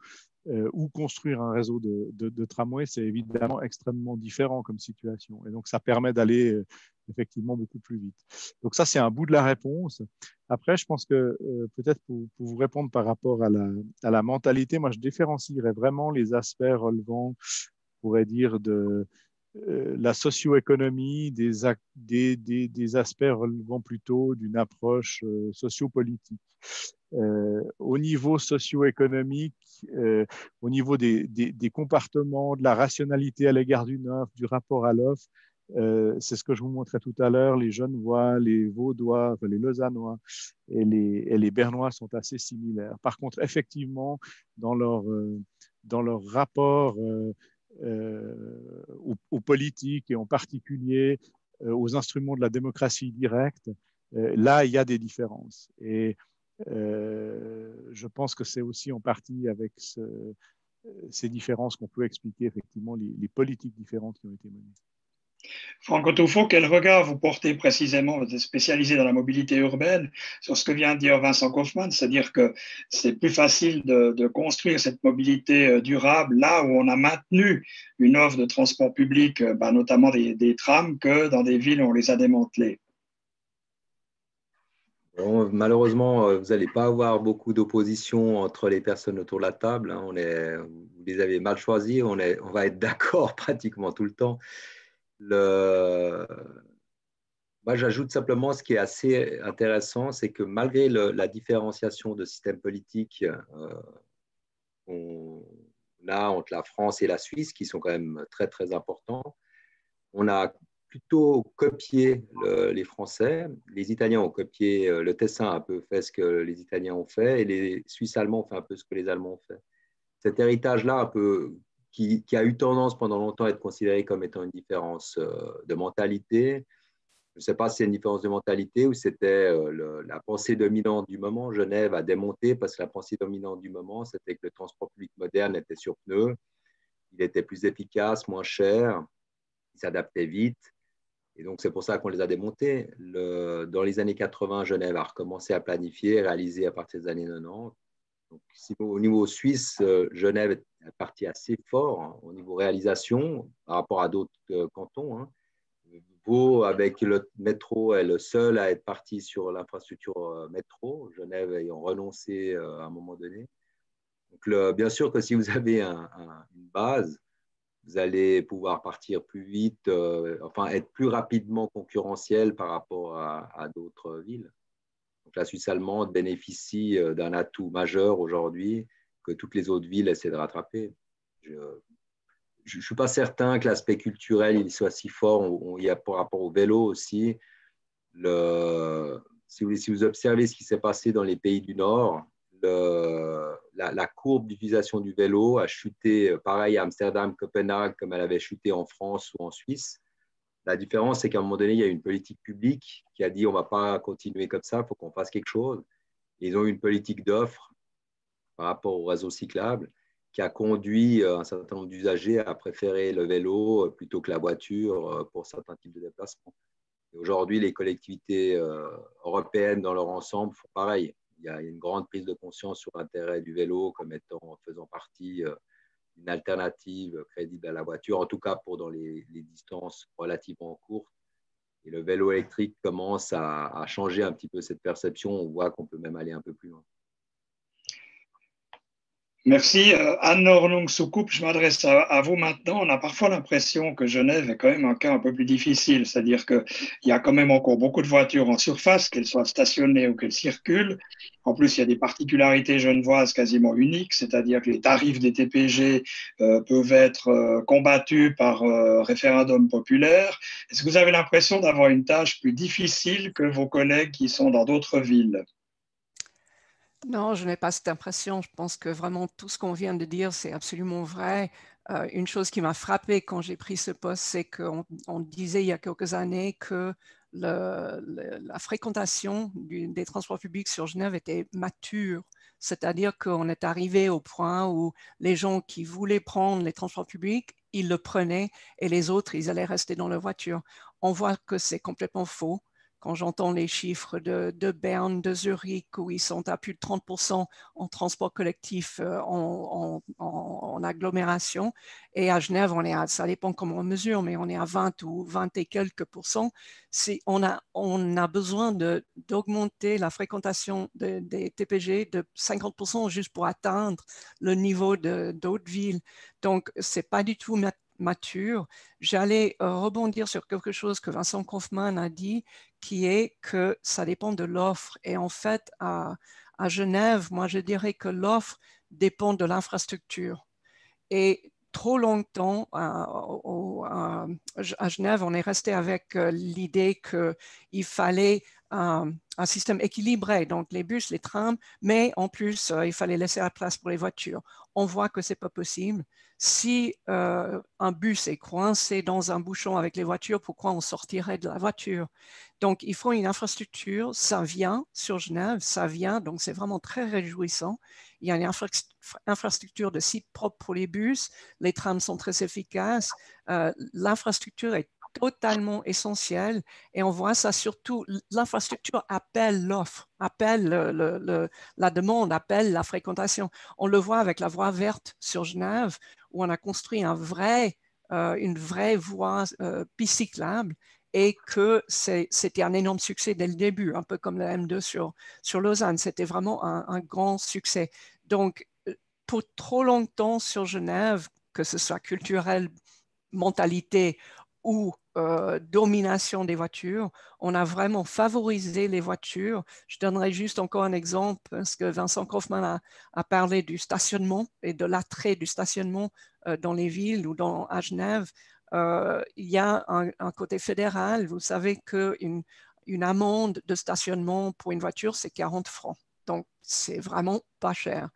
ou construire un réseau de tramway, c'est évidemment extrêmement différent comme situation. Et donc, ça permet d'aller effectivement beaucoup plus vite. Donc ça, c'est un bout de la réponse. Après, je pense que peut-être pour vous répondre par rapport à la mentalité, moi, je différencierais vraiment les aspects relevant, on pourrait dire, de la socio-économie, des aspects relevant plutôt d'une approche sociopolitique. Au niveau socio-économique, au niveau des comportements, de la rationalité à l'égard d'une offre, du rapport à l'offre, c'est ce que je vous montrais tout à l'heure. Les Genevois, les Vaudois, les Lausannois et les Bernois sont assez similaires. Par contre, effectivement, dans leur rapport aux politiques et en particulier aux instruments de la démocratie directe, là, il y a des différences. Et je pense que c'est aussi en partie avec ces différences qu'on peut expliquer effectivement les politiques différentes qui ont été menées. Franck Tufo, quel regard vous portez précisément, vous êtes spécialisé dans la mobilité urbaine, sur ce que vient de dire Vincent Kaufmann, c'est-à-dire que c'est plus facile de construire cette mobilité durable là où on a maintenu une offre de transport public, notamment des trams, que dans des villes où on les a démantelées? Bon, malheureusement, vous n'allez pas avoir beaucoup d'opposition entre les personnes autour de la table. Hein. Vous les avez mal choisis, on va être d'accord pratiquement tout le temps. Moi, j'ajoute simplement ce qui est assez intéressant, c'est que malgré la différenciation de systèmes politiques qu'on a entre la France et la Suisse, qui sont quand même très, très importants, on a plutôt copié les Français. Les Italiens ont copié, le Tessin a un peu fait ce que les Italiens ont fait, et les Suisses allemands ont fait un peu ce que les Allemands ont fait. Cet héritage-là, un peu, qui a eu tendance pendant longtemps à être considéré comme étant une différence de mentalité. Je ne sais pas si c'est une différence de mentalité ou c'était la pensée dominante du moment. Genève a démonté parce que la pensée dominante du moment, c'était que le transport public moderne était sur pneus, il était plus efficace, moins cher, il s'adaptait vite. Et donc, c'est pour ça qu'on les a démontés. Dans les années 80, Genève a recommencé à planifier, réaliser à partir des années 90. Donc, au niveau suisse, Genève est parti assez fort hein, au niveau réalisation par rapport à d'autres cantons. Hein. Vaud, avec le métro, est le seul à être parti sur l'infrastructure métro, Genève ayant renoncé à un moment donné. Donc, bien sûr que si vous avez une base, vous allez pouvoir partir plus vite, enfin être plus rapidement concurrentiel par rapport à d'autres villes. Donc, la Suisse allemande bénéficie d'un atout majeur aujourd'hui que toutes les autres villes essaient de rattraper. Je ne suis pas certain que l'aspect culturel il soit si fort. Il y a par rapport au vélo aussi. Si vous observez ce qui s'est passé dans les pays du Nord, la courbe d'utilisation du vélo a chuté, pareil à Amsterdam, Copenhague, comme elle avait chuté en France ou en Suisse. La différence, c'est qu'à un moment donné, il y a une politique publique qui a dit on ne va pas continuer comme ça, il faut qu'on fasse quelque chose. Et ils ont eu une politique d'offre par rapport au réseau cyclable qui a conduit un certain nombre d'usagers à préférer le vélo plutôt que la voiture pour certains types de déplacements. Et aujourd'hui, les collectivités européennes dans leur ensemble font pareil. Il y a une grande prise de conscience sur l'intérêt du vélo comme faisant partie d'une alternative crédible à la voiture, en tout cas pour dans les distances relativement courtes. Et le vélo électrique commence à changer un petit peu cette perception. On voit qu'on peut même aller un peu plus loin. Merci. Anne Orlung-Soucoupe, je m'adresse à vous maintenant. On a parfois l'impression que Genève est quand même un cas un peu plus difficile, c'est-à-dire qu'il y a quand même encore beaucoup de voitures en surface, qu'elles soient stationnées ou qu'elles circulent. En plus, il y a des particularités genevoises quasiment uniques, c'est-à-dire que les tarifs des TPG peuvent être combattus par référendum populaire. Est-ce que vous avez l'impression d'avoir une tâche plus difficile que vos collègues qui sont dans d'autres villes ? Non, je n'ai pas cette impression. Je pense que vraiment tout ce qu'on vient de dire, c'est absolument vrai. Une chose qui m'a frappée quand j'ai pris ce poste, c'est qu'on disait il y a quelques années que la fréquentation des transports publics sur Genève était mature. C'est-à-dire qu'on est arrivé au point où les gens qui voulaient prendre les transports publics, ils le prenaient et les autres, ils allaient rester dans leur voiture. On voit que c'est complètement faux. Quand j'entends les chiffres de Berne, de Zurich, où ils sont à plus de 30% en transport collectif en agglomération, et à Genève, ça dépend comment on mesure, mais on est à 20 ou 20 et quelques pourcents. On a besoin d'augmenter la fréquentation des TPG de 50% juste pour atteindre le niveau d'autres villes. Donc, ce n'est pas du tout mature. J'allais rebondir sur quelque chose que Vincent Kaufmann a dit, qui est que ça dépend de l'offre. Et en fait, à Genève, moi, je dirais que l'offre dépend de l'infrastructure. Et trop longtemps, à Genève, on est resté avec l'idée qu'il fallait un système équilibré, donc les bus, les trams, mais en plus, il fallait laisser la place pour les voitures. On voit que ce n'est pas possible. Si un bus est coincé dans un bouchon avec les voitures, pourquoi on sortirait de la voiture? Donc, il faut une infrastructure, ça vient sur Genève, ça vient, donc c'est vraiment très réjouissant. Il y a une infrastructure de site propre pour les bus, les trams sont très efficaces, l'infrastructure est totalement essentielle et on voit ça surtout, l'infrastructure appelle l'offre, appelle la demande, appelle la fréquentation. On le voit avec la voie verte sur Genève où on a construit une vraie voie piste cyclable et que c'était un énorme succès dès le début, un peu comme le M2 sur Lausanne. C'était vraiment un grand succès. Donc, pour trop longtemps sur Genève, que ce soit culturel, mentalité ou domination des voitures, on a vraiment favorisé les voitures. Je donnerai juste encore un exemple, parce que Vincent Kaufmann a parlé du stationnement et de l'attrait du stationnement dans les villes ou à Genève. Il y a un côté fédéral. Vous savez qu'une amende de stationnement pour une voiture, c'est 40 francs. Donc, c'est vraiment pas cher.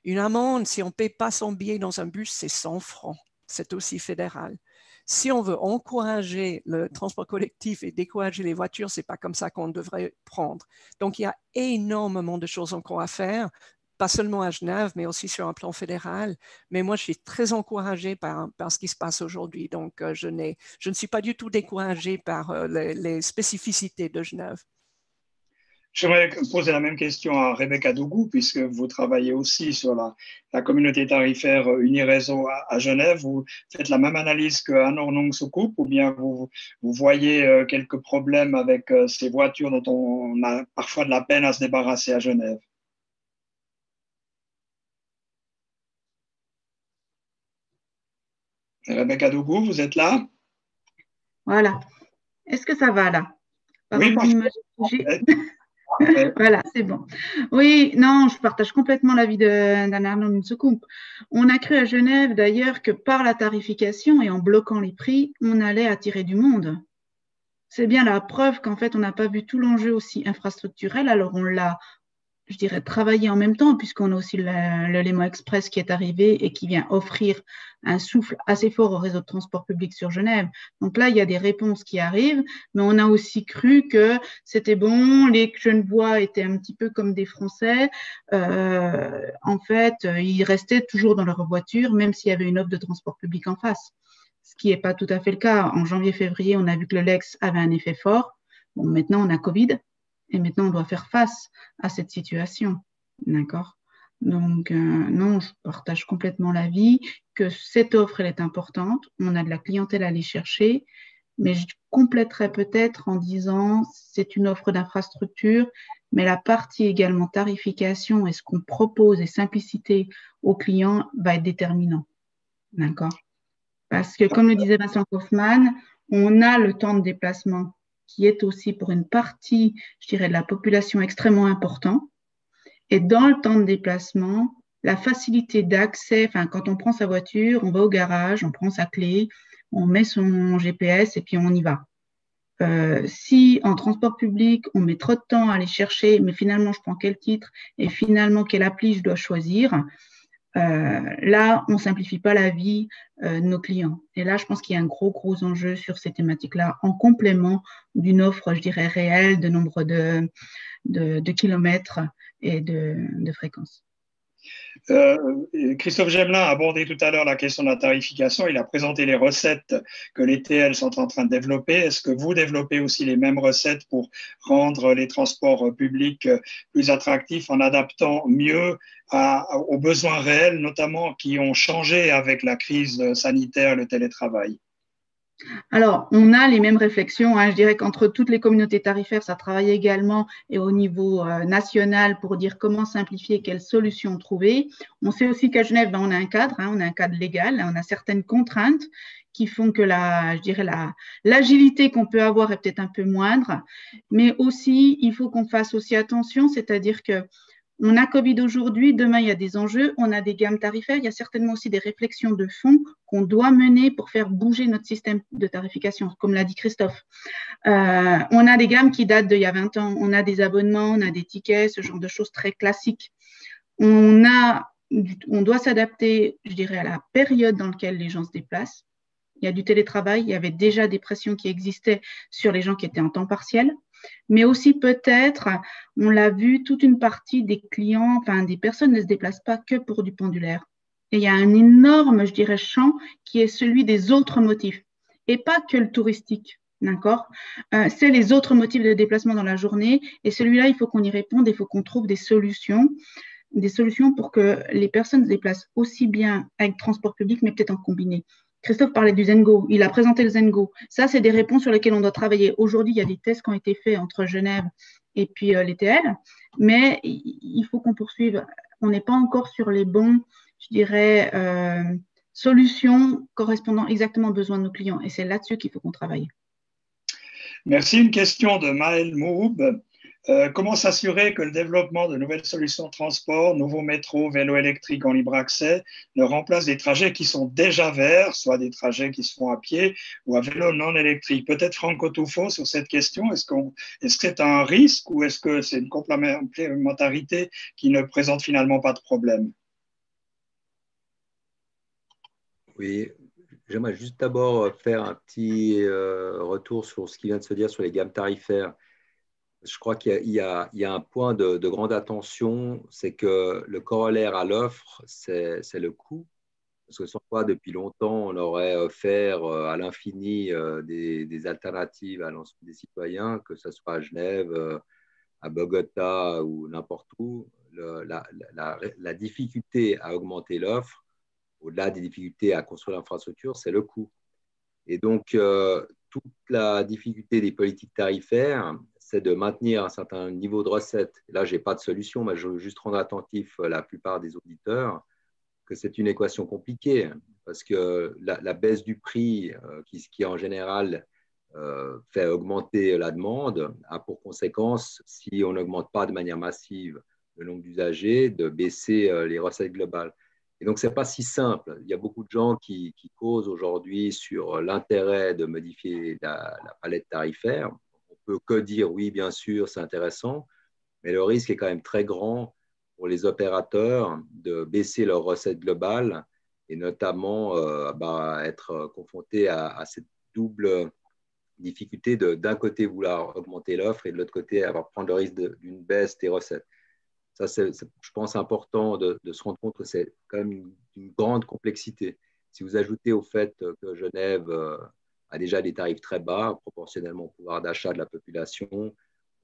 Une amende, si on ne paie pas son billet dans un bus, c'est 100 francs. C'est aussi fédéral. Si on veut encourager le transport collectif et décourager les voitures, ce n'est pas comme ça qu'on devrait prendre. Donc, il y a énormément de choses encore à faire. pas seulement à Genève, mais aussi sur un plan fédéral. Mais moi, je suis très encouragée par ce qui se passe aujourd'hui. Donc, je ne suis pas du tout découragée par les spécificités de Genève. J'aimerais poser la même question à Rebecca Dougou, puisque vous travaillez aussi sur la communauté tarifaire Uniréseau à Genève. Vous faites la même analyse qu'Anne Ornung-Soukup, ou bien vous voyez quelques problèmes avec ces voitures dont on a parfois de la peine à se débarrasser à Genève? Rebecca Dougou, vous êtes là? Voilà. Est-ce que ça va là? Oui, parfait. Voilà, c'est bon. Oui, non, je partage complètement l'avis d'Anne Ornung-Soukup. On a cru à Genève d'ailleurs que par la tarification et en bloquant les prix, on allait attirer du monde. C'est bien la preuve qu'en fait, on n'a pas vu tout l'enjeu aussi infrastructurel. Alors, on l'a, je dirais, travaillé en même temps, puisqu'on a aussi le Léman Express qui est arrivé et qui vient offrir un souffle assez fort au réseau de transport public sur Genève. Donc là, il y a des réponses qui arrivent, mais on a aussi cru que c'était bon, les Genevois étaient un petit peu comme des Français. En fait, ils restaient toujours dans leur voiture, même s'il y avait une offre de transport public en face. Ce qui n'est pas tout à fait le cas. En janvier-février, on a vu que le Lex avait un effet fort. Bon, maintenant, on a Covid. Et maintenant, on doit faire face à cette situation. D'accord? Donc, non, je partage complètement l'avis que cette offre, elle est importante. On a de la clientèle à aller chercher. Mais je compléterais peut-être en disant c'est une offre d'infrastructure, mais la partie également tarification et ce qu'on propose et simplicité aux clients va être déterminant. D'accord? Parce que, comme le disait Vincent Kaufmann, on a le temps de déplacement qui est aussi pour une partie, je dirais, de la population extrêmement important. Et dans le temps de déplacement, la facilité d'accès, enfin, quand on prend sa voiture, on va au garage, on prend sa clé, on met son GPS et puis on y va. Si en transport public, on met trop de temps à aller chercher, mais finalement, je prends quel titre et finalement, quelle appli je dois choisir, là, on ne simplifie pas la vie de nos clients. Et là, je pense qu'il y a un gros enjeu sur ces thématiques-là, en complément d'une offre, je dirais, réelle de nombre de kilomètres et de fréquences. Christophe Gemelin a abordé tout à l'heure la question de la tarification. Il a présenté les recettes que les TL sont en train de développer. Est-ce que vous développez aussi les mêmes recettes pour rendre les transports publics plus attractifs en adaptant mieux aux besoins réels, notamment qui ont changé avec la crise sanitaire et le télétravail? Alors, on a les mêmes réflexions. Je dirais qu'entre toutes les communautés tarifaires, ça travaille également et au niveau national pour dire comment simplifier, quelles solutions trouver. On sait aussi qu'à Genève, on a un cadre, on a un cadre légal, on a certaines contraintes qui font que l'agilité qu'on peut avoir est peut-être un peu moindre. Mais aussi, il faut qu'on fasse aussi attention, c'est-à-dire que on a Covid aujourd'hui, demain il y a des enjeux, on a des gammes tarifaires, il y a certainement aussi des réflexions de fond qu'on doit mener pour faire bouger notre système de tarification, comme l'a dit Christophe. On a des gammes qui datent d'il y a 20 ans, on a des abonnements, on a des tickets, ce genre de choses très classiques. On doit s'adapter, je dirais, à la période dans laquelle les gens se déplacent. Il y a du télétravail, il y avait déjà des pressions qui existaient sur les gens qui étaient en temps partiel. Mais aussi peut-être, on l'a vu, toute une partie des clients, enfin des personnes ne se déplacent pas que pour du pendulaire. Et il y a un énorme, je dirais, champ qui est celui des autres motifs. Et pas que le touristique, d'accord? C'est les autres motifs de déplacement dans la journée. Et celui-là, il faut qu'on y réponde, il faut qu'on trouve des solutions pour que les personnes se déplacent aussi bien avec transport public, mais peut-être en combiné. Christophe parlait du Zengo, il a présenté le Zengo. Ça, c'est des réponses sur lesquelles on doit travailler. Aujourd'hui, il y a des tests qui ont été faits entre Genève et puis les TL, mais il faut qu'on poursuive. On n'est pas encore sur les bons, je dirais, solutions correspondant exactement aux besoins de nos clients. Et c'est là-dessus qu'il faut qu'on travaille. Merci. Une question de Maël Moub. Comment s'assurer que le développement de nouvelles solutions de transport, nouveaux métros, vélos électriques en libre accès, ne remplace des trajets qui sont déjà verts, soit des trajets qui se font à pied ou à vélo non électrique? Peut-être Franco Tufo sur cette question. Est-ce que c'est un risque ou est-ce que c'est une complémentarité qui ne présente finalement pas de problème? Oui, j'aimerais juste d'abord faire un petit retour sur ce qui vient de se dire sur les gammes tarifaires. je crois qu'il y a un point de grande attention, c'est que le corollaire à l'offre, c'est le coût. Parce que sans quoi, depuis longtemps, on aurait offert à l'infini des alternatives à l'ensemble des citoyens, que ce soit à Genève, à Bogota ou n'importe où. La difficulté à augmenter l'offre, au-delà des difficultés à construire l'infrastructure, c'est le coût. Et donc, toute la difficulté des politiques tarifaires, c'est de maintenir un certain niveau de recettes. Et là, je n'ai pas de solution, mais je veux juste rendre attentif la plupart des auditeurs que c'est une équation compliquée, parce que la baisse du prix, qui en général fait augmenter la demande, a pour conséquence, si on n'augmente pas de manière massive le nombre d'usagers, de baisser les recettes globales. Et donc, ce n'est pas si simple. Il y a beaucoup de gens qui causent aujourd'hui sur l'intérêt de modifier la palette tarifaire. On peut que dire oui, bien sûr, c'est intéressant, mais le risque est quand même très grand pour les opérateurs de baisser leurs recettes globales et notamment être confrontés à cette double difficulté d'un côté vouloir augmenter l'offre et de l'autre côté prendre le risque d'une baisse des recettes. Ça, c'est, je pense, important de se rendre compte que c'est quand même une grande complexité. Si vous ajoutez au fait que Genève a déjà des tarifs très bas, proportionnellement au pouvoir d'achat de la population,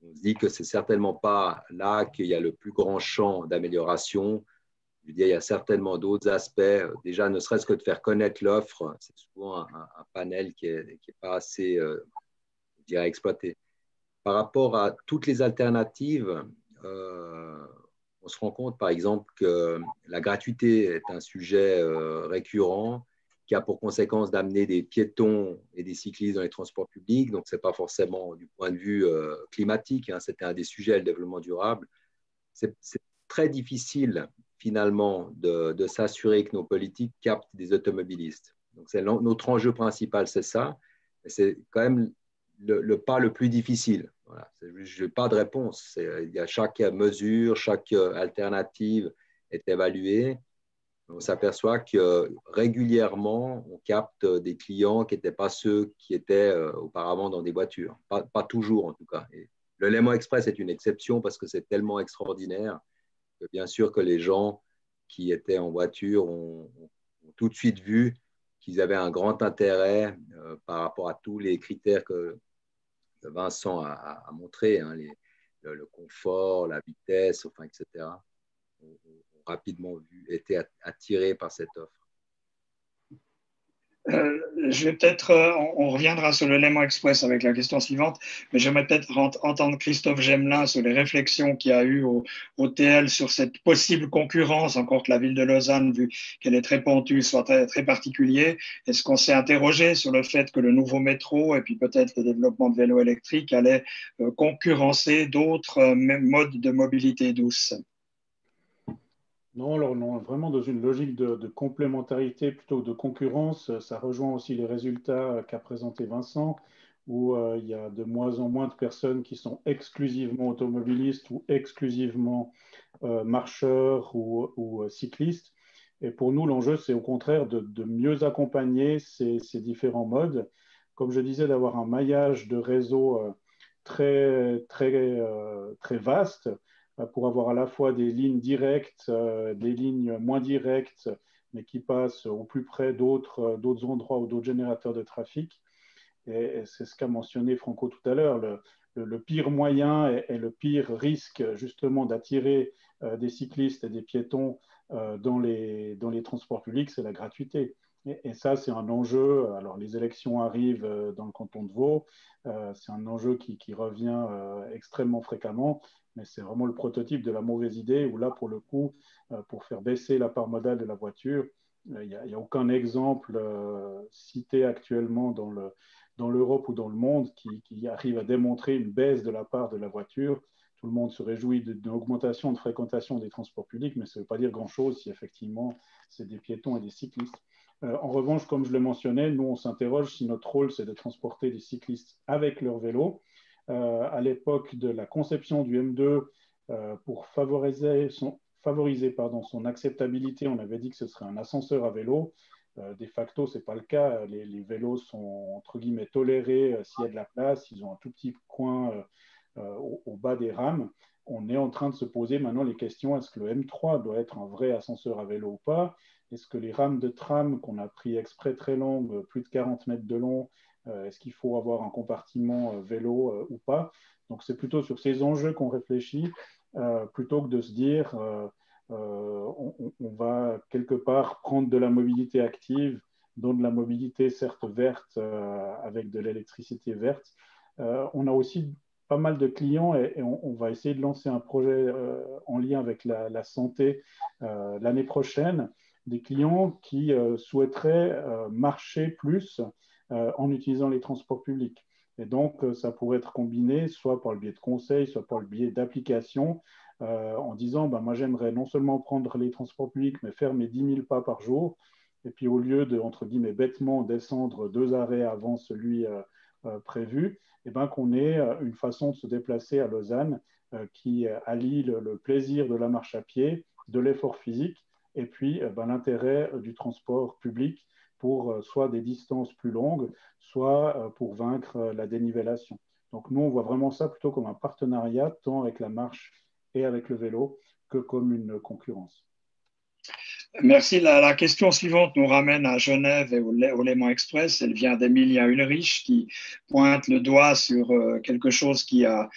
on se dit que ce n'est certainement pas là qu'il y a le plus grand champ d'amélioration. Je veux dire, il y a certainement d'autres aspects. Déjà, ne serait-ce que de faire connaître l'offre, c'est souvent un panel qui n'est pas assez je dirais, exploité. Par rapport à toutes les alternatives, on se rend compte, par exemple, que la gratuité est un sujet récurrent qui a pour conséquence d'amener des piétons et des cyclistes dans les transports publics. Donc, ce n'est pas forcément du point de vue climatique. Hein, c'était un des sujets, le développement durable. C'est très difficile, finalement, de s'assurer que nos politiques captent des automobilistes. Donc, notre enjeu principal, c'est ça. C'est quand même le pas le plus difficile. Voilà. Je n'ai pas de réponse. Il y a chaque mesure, chaque alternative est évaluée. On s'aperçoit que régulièrement, on capte des clients qui n'étaient pas ceux qui étaient auparavant dans des voitures. Pas toujours, en tout cas. Et le Léman Express est une exception parce que c'est tellement extraordinaire que bien sûr que les gens qui étaient en voiture ont tout de suite vu qu'ils avaient un grand intérêt par rapport à tous les critères que Vincent a montré, hein, le confort, la vitesse, enfin, etc., ont rapidement été attirés par cette offre. Je vais peut-être, on reviendra sur le Léman Express avec la question suivante, mais j'aimerais peut-être entendre Christophe Gemelin sur les réflexions qu'il y a eu au TL sur cette possible concurrence, encore que la ville de Lausanne, vu qu'elle est très pentue, soit très, très particulier. Est-ce qu'on s'est interrogé sur le fait que le nouveau métro et puis peut-être le développement de vélos électriques allait concurrencer d'autres modes de mobilité douce? Non, alors non, vraiment dans une logique de complémentarité plutôt que de concurrence. Ça rejoint aussi les résultats qu'a présenté Vincent, où il y a de moins en moins de personnes qui sont exclusivement automobilistes ou exclusivement marcheurs ou cyclistes. Et pour nous, l'enjeu, c'est au contraire de mieux accompagner ces différents modes. Comme je disais, d'avoir un maillage de réseau très vaste pour avoir à la fois des lignes directes, des lignes moins directes, mais qui passent au plus près d'autres endroits ou d'autres générateurs de trafic. Et c'est ce qu'a mentionné Franco tout à l'heure. Le pire moyen et le pire risque justement d'attirer des cyclistes et des piétons dans les transports publics, c'est la gratuité. Et ça, c'est un enjeu. Alors, les élections arrivent dans le canton de Vaud. C'est un enjeu qui revient extrêmement fréquemment, mais c'est vraiment le prototype de la mauvaise idée où là, pour le coup, pour faire baisser la part modale de la voiture, il n'y a aucun exemple cité actuellement dans l'Europe ou dans le monde qui arrive à démontrer une baisse de la part de la voiture. Tout le monde se réjouit d'une augmentation de fréquentation des transports publics, mais ça ne veut pas dire grand-chose si effectivement c'est des piétons et des cyclistes. En revanche, comme je le mentionnais, nous on s'interroge si notre rôle c'est de transporter des cyclistes avec leur vélo. À l'époque de la conception du M2, pour favoriser son acceptabilité, on avait dit que ce serait un ascenseur à vélo. De facto, ce n'est pas le cas. Les vélos sont, entre guillemets, tolérés s'il y a de la place. Ils ont un tout petit coin au bas des rames, on est en train de se poser maintenant les questions, est-ce que le M3 doit être un vrai ascenseur à vélo ou pas? Est-ce que les rames de tram qu'on a pris exprès très longues, plus de 40 mètres de long, est-ce qu'il faut avoir un compartiment vélo ou pas? Donc c'est plutôt sur ces enjeux qu'on réfléchit, plutôt que de se dire on va quelque part prendre de la mobilité active, dont de la mobilité certes verte, avec de l'électricité verte. On a aussi pas mal de clients et on va essayer de lancer un projet en lien avec la santé l'année prochaine, des clients qui souhaiteraient marcher plus en utilisant les transports publics. Et donc, ça pourrait être combiné soit par le biais de conseils, soit par le biais d'applications, en disant, ben, moi j'aimerais non seulement prendre les transports publics, mais faire mes 10 000 pas par jour, et puis au lieu de, entre guillemets, bêtement descendre 2 arrêts avant celui prévu, et ben, qu'on ait une façon de se déplacer à Lausanne qui allie le plaisir de la marche à pied, de l'effort physique, et puis ben, l'intérêt du transport public pour soit des distances plus longues, soit pour vaincre la dénivellation. Donc nous, on voit vraiment ça plutôt comme un partenariat, tant avec la marche et avec le vélo, que comme une concurrence. Merci. La question suivante nous ramène à Genève et au Léman Express. Elle vient d'Emilia Ulrich qui pointe le doigt sur quelque chose qui a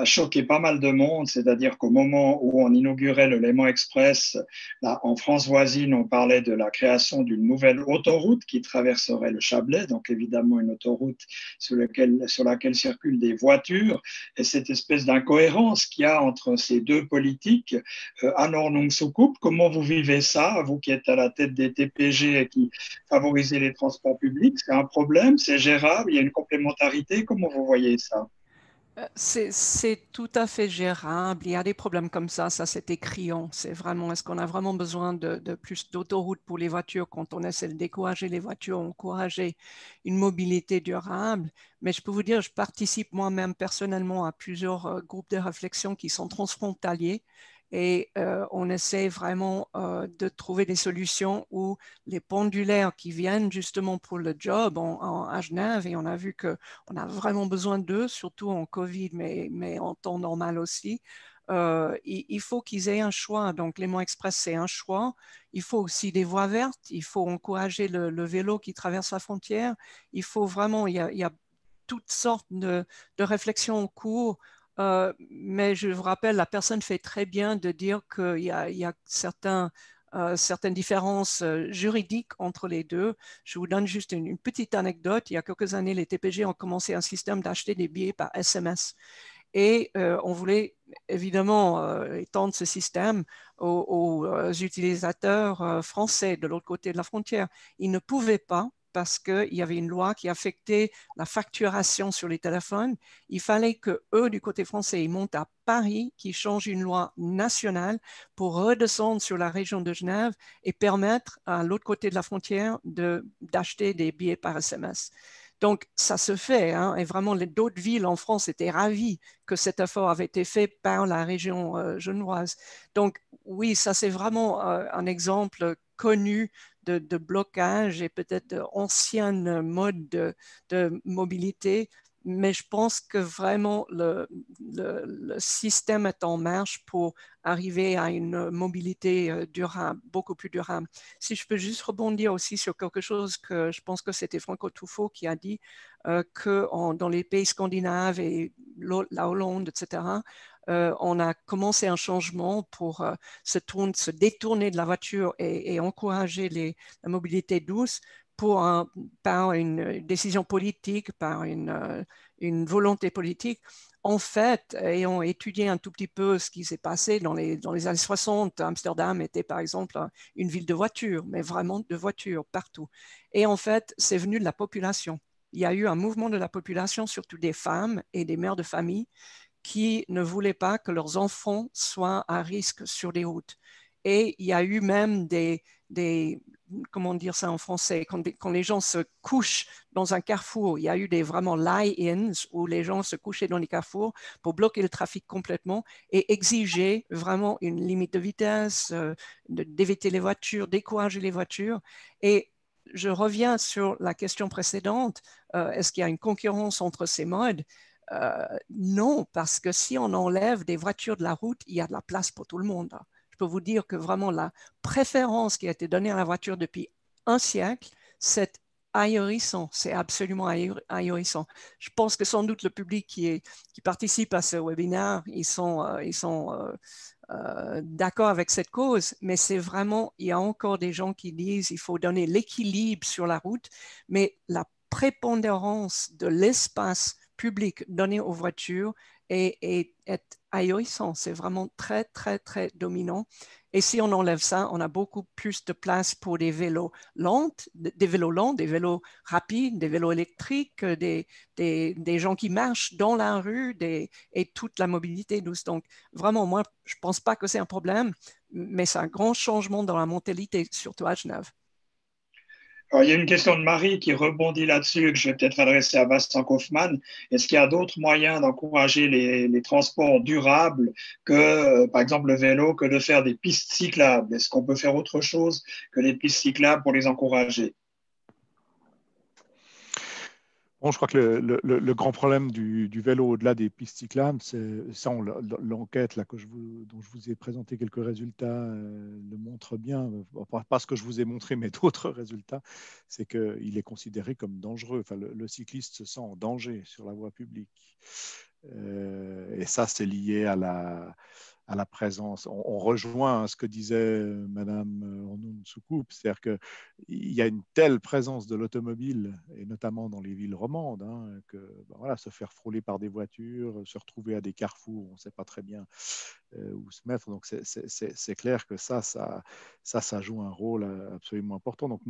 choqué pas mal de monde, c'est-à-dire qu'au moment où on inaugurait le Léman Express, là, en France voisine, on parlait de la création d'une nouvelle autoroute qui traverserait le Chablais, donc évidemment une autoroute sur laquelle circulent des voitures, et cette espèce d'incohérence qu'il y a entre ces deux politiques. Anne Ornung-Soukup, comment vous vivez ça, vous qui êtes à la tête des TPG et qui favorisez les transports publics? C'est un problème, c'est gérable, il y a une complémentarité, comment vous voyez ça? C'est tout à fait gérable. Il y a des problèmes comme ça c'était criant. C'est vraiment, est-ce qu'on a vraiment besoin de plus d'autoroutes pour les voitures quand on essaie de décourager les voitures, encourager une mobilité durable? Mais je peux vous dire, je participe moi-même personnellement à plusieurs groupes de réflexion qui sont transfrontaliers. Et on essaie vraiment de trouver des solutions où les pendulaires qui viennent justement pour le job à Genève, et on a vu qu'on a vraiment besoin d'eux, surtout en Covid, mais en temps normal aussi. Il faut qu'ils aient un choix. Donc, Léman Express, c'est un choix. Il faut aussi des voies vertes. Il faut encourager le vélo qui traverse la frontière. Il faut vraiment, il y a toutes sortes de réflexions en cours. Mais je vous rappelle, la personne fait très bien de dire qu'il y a certaines différences juridiques entre les deux. Je vous donne juste une petite anecdote. Il y a quelques années, les TPG ont commencé un système d'acheter des billets par SMS. Et on voulait évidemment étendre ce système aux utilisateurs français de l'autre côté de la frontière. Ils ne pouvaient pas parce qu'il y avait une loi qui affectait la facturation sur les téléphones. Il fallait que eux, du côté français, ils montent à Paris, qu'ils changent une loi nationale pour redescendre sur la région de Genève et permettre à l'autre côté de la frontière d'acheter des billets par SMS. Donc, ça se fait, hein, et vraiment, d'autres villes en France étaient ravies que cet effort avait été fait par la région genevoise. Donc, oui, ça c'est vraiment un exemple connu de blocage et peut-être d'anciennes modes de mobilité, mais je pense que vraiment le système est en marche pour arriver à une mobilité durable, beaucoup plus durable. Si je peux juste rebondir aussi sur quelque chose que je pense que c'était Franco Tufo qui a dit, que dans les pays scandinaves et la Hollande, etc., on a commencé un changement pour se détourner de la voiture et encourager la mobilité douce par une décision politique, par une volonté politique. En fait, ayant étudié un tout petit peu ce qui s'est passé dans les années 60, Amsterdam était par exemple une ville de voitures, mais vraiment de voitures partout. Et en fait, c'est venu de la population. Il y a eu un mouvement de la population, surtout des femmes et des mères de famille, qui ne voulaient pas que leurs enfants soient à risque sur les routes. Et il y a eu même comment dire ça en français, quand les gens se couchent dans un carrefour, il y a eu vraiment lie-ins où les gens se couchaient dans les carrefours pour bloquer le trafic complètement et exiger vraiment une limite de vitesse, d'éviter les voitures, décourager les voitures. Et je reviens sur la question précédente, est-ce qu'il y a une concurrence entre ces modes? Non, parce que si on enlève des voitures de la route, il y a de la place pour tout le monde. Je peux vous dire que vraiment la préférence qui a été donnée à la voiture depuis un siècle, c'est ahurissant, c'est absolument ahurissant. Je pense que sans doute le public qui participe à ce webinaire, ils sont d'accord avec cette cause, mais c'est vraiment, il y a encore des gens qui disent qu'il faut donner l'équilibre sur la route, mais la prépondérance de l'espace public donné aux voitures est ahurissant. C'est vraiment très, très, très dominant. Et si on enlève ça, on a beaucoup plus de place pour des vélos lents, des vélos rapides, des vélos électriques, des gens qui marchent dans la rue et toute la mobilité douce. Donc, vraiment, moi, je ne pense pas que c'est un problème, mais c'est un grand changement dans la mentalité, surtout à Genève. Alors, il y a une question de Marie qui rebondit là-dessus, que je vais peut-être adresser à Vincent Kaufmann. Est-ce qu'il y a d'autres moyens d'encourager les transports durables que, par exemple, le vélo, que de faire des pistes cyclables? Est-ce qu'on peut faire autre chose que les pistes cyclables pour les encourager? Bon, je crois que le grand problème du vélo au-delà des pistes cyclables, c'est ça, l'enquête là, dont je vous ai présenté quelques résultats le montre bien, pas ce que je vous ai montré, mais d'autres résultats, c'est qu'il est considéré comme dangereux. Enfin, le cycliste se sent en danger sur la voie publique. Et ça, c'est lié à la présence. On rejoint ce que disait Madame Ornoun Soukoup, c'est-à-dire qu'il y a une telle présence de l'automobile, et notamment dans les villes romandes, que voilà, se faire frôler par des voitures, se retrouver à des carrefours, on ne sait pas très bien où se mettre. Donc c'est clair que ça joue un rôle absolument important. Donc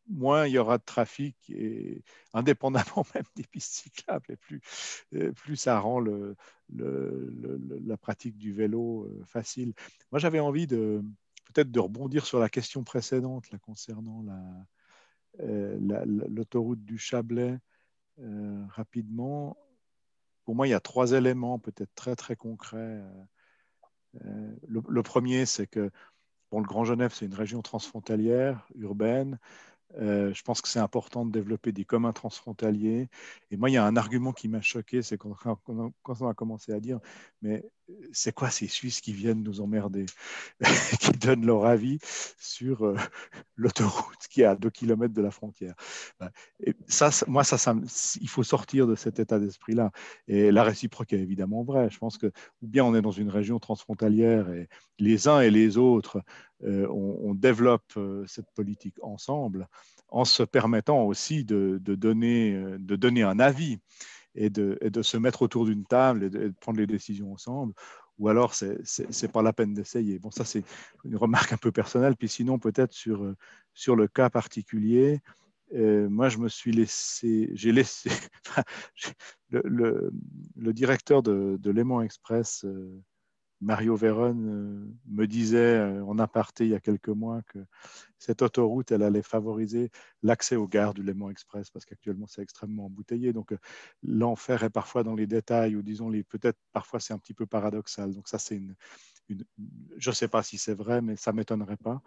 moins il y aura de trafic, et indépendamment même des pistes cyclables, et plus ça rend la pratique du vélo facile. Moi, j'avais envie peut-être de rebondir sur la question précédente là, concernant l'autoroute du Chablais rapidement. Pour moi, il y a 3 éléments peut-être très, très concrets. Le premier, c'est que le Grand Genève, c'est une région transfrontalière, urbaine. Je pense que c'est important de développer des communs transfrontaliers. Et moi, il y a un argument qui m'a choqué, c'est quand on a commencé à dire, mais c'est quoi ces Suisses qui viennent nous emmerder, qui donnent leur avis sur l'autoroute qui est à 2 km de la frontière. Et ça, il faut sortir de cet état d'esprit-là. Et la réciproque est évidemment vraie. Je pense que, ou bien on est dans une région transfrontalière et les uns et les autres, on développe cette politique ensemble, en se permettant aussi de donner un avis et de se mettre autour d'une table et de prendre les décisions ensemble. Ou alors, c'est pas la peine d'essayer. Bon, ça, c'est une remarque un peu personnelle. Puis sinon, peut-être sur le cas particulier, moi, j'ai laissé le directeur de Léman Express, Mario Véron, me disait en aparté il y a quelques mois que cette autoroute, elle allait favoriser l'accès aux gares du Léman Express parce qu'actuellement, c'est extrêmement embouteillé. Donc, l'enfer est parfois dans les détails, ou disons, peut-être parfois c'est un petit peu paradoxal. Donc, ça, c'est je ne sais pas si c'est vrai, mais ça ne m'étonnerait pas.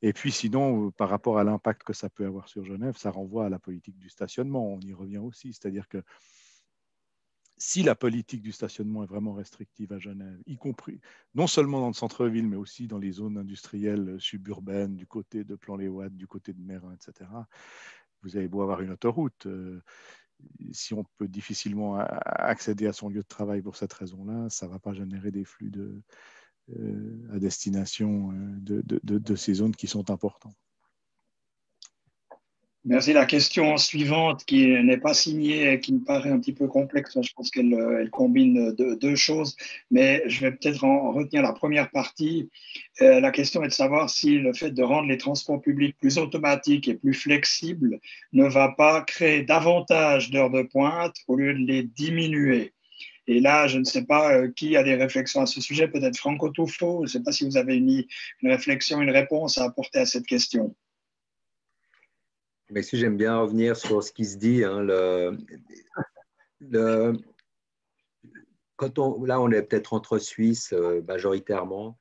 Et puis, sinon, par rapport à l'impact que ça peut avoir sur Genève, ça renvoie à la politique du stationnement. On y revient aussi. C'est-à-dire que si la politique du stationnement est vraiment restrictive à Genève, y compris non seulement dans le centre-ville, mais aussi dans les zones industrielles suburbaines, du côté de Plan-les-Ouates, du côté de Mérin, etc., vous avez beau avoir une autoroute, si on peut difficilement accéder à son lieu de travail pour cette raison-là, ça ne va pas générer des flux à destination de ces zones qui sont importantes. Merci. La question suivante, qui n'est pas signée et qui me paraît un petit peu complexe, je pense qu'elle combine deux choses, mais je vais peut-être en retenir la première partie. La question est de savoir si le fait de rendre les transports publics plus automatiques et plus flexibles ne va pas créer davantage d'heures de pointe au lieu de les diminuer. Et là, je ne sais pas qui a des réflexions à ce sujet, peut-être Franco Tuffo. Je ne sais pas si vous avez une réflexion, une réponse à apporter à cette question. Mais si j'aime bien revenir sur ce qui se dit, là, on est peut-être entre Suisses majoritairement,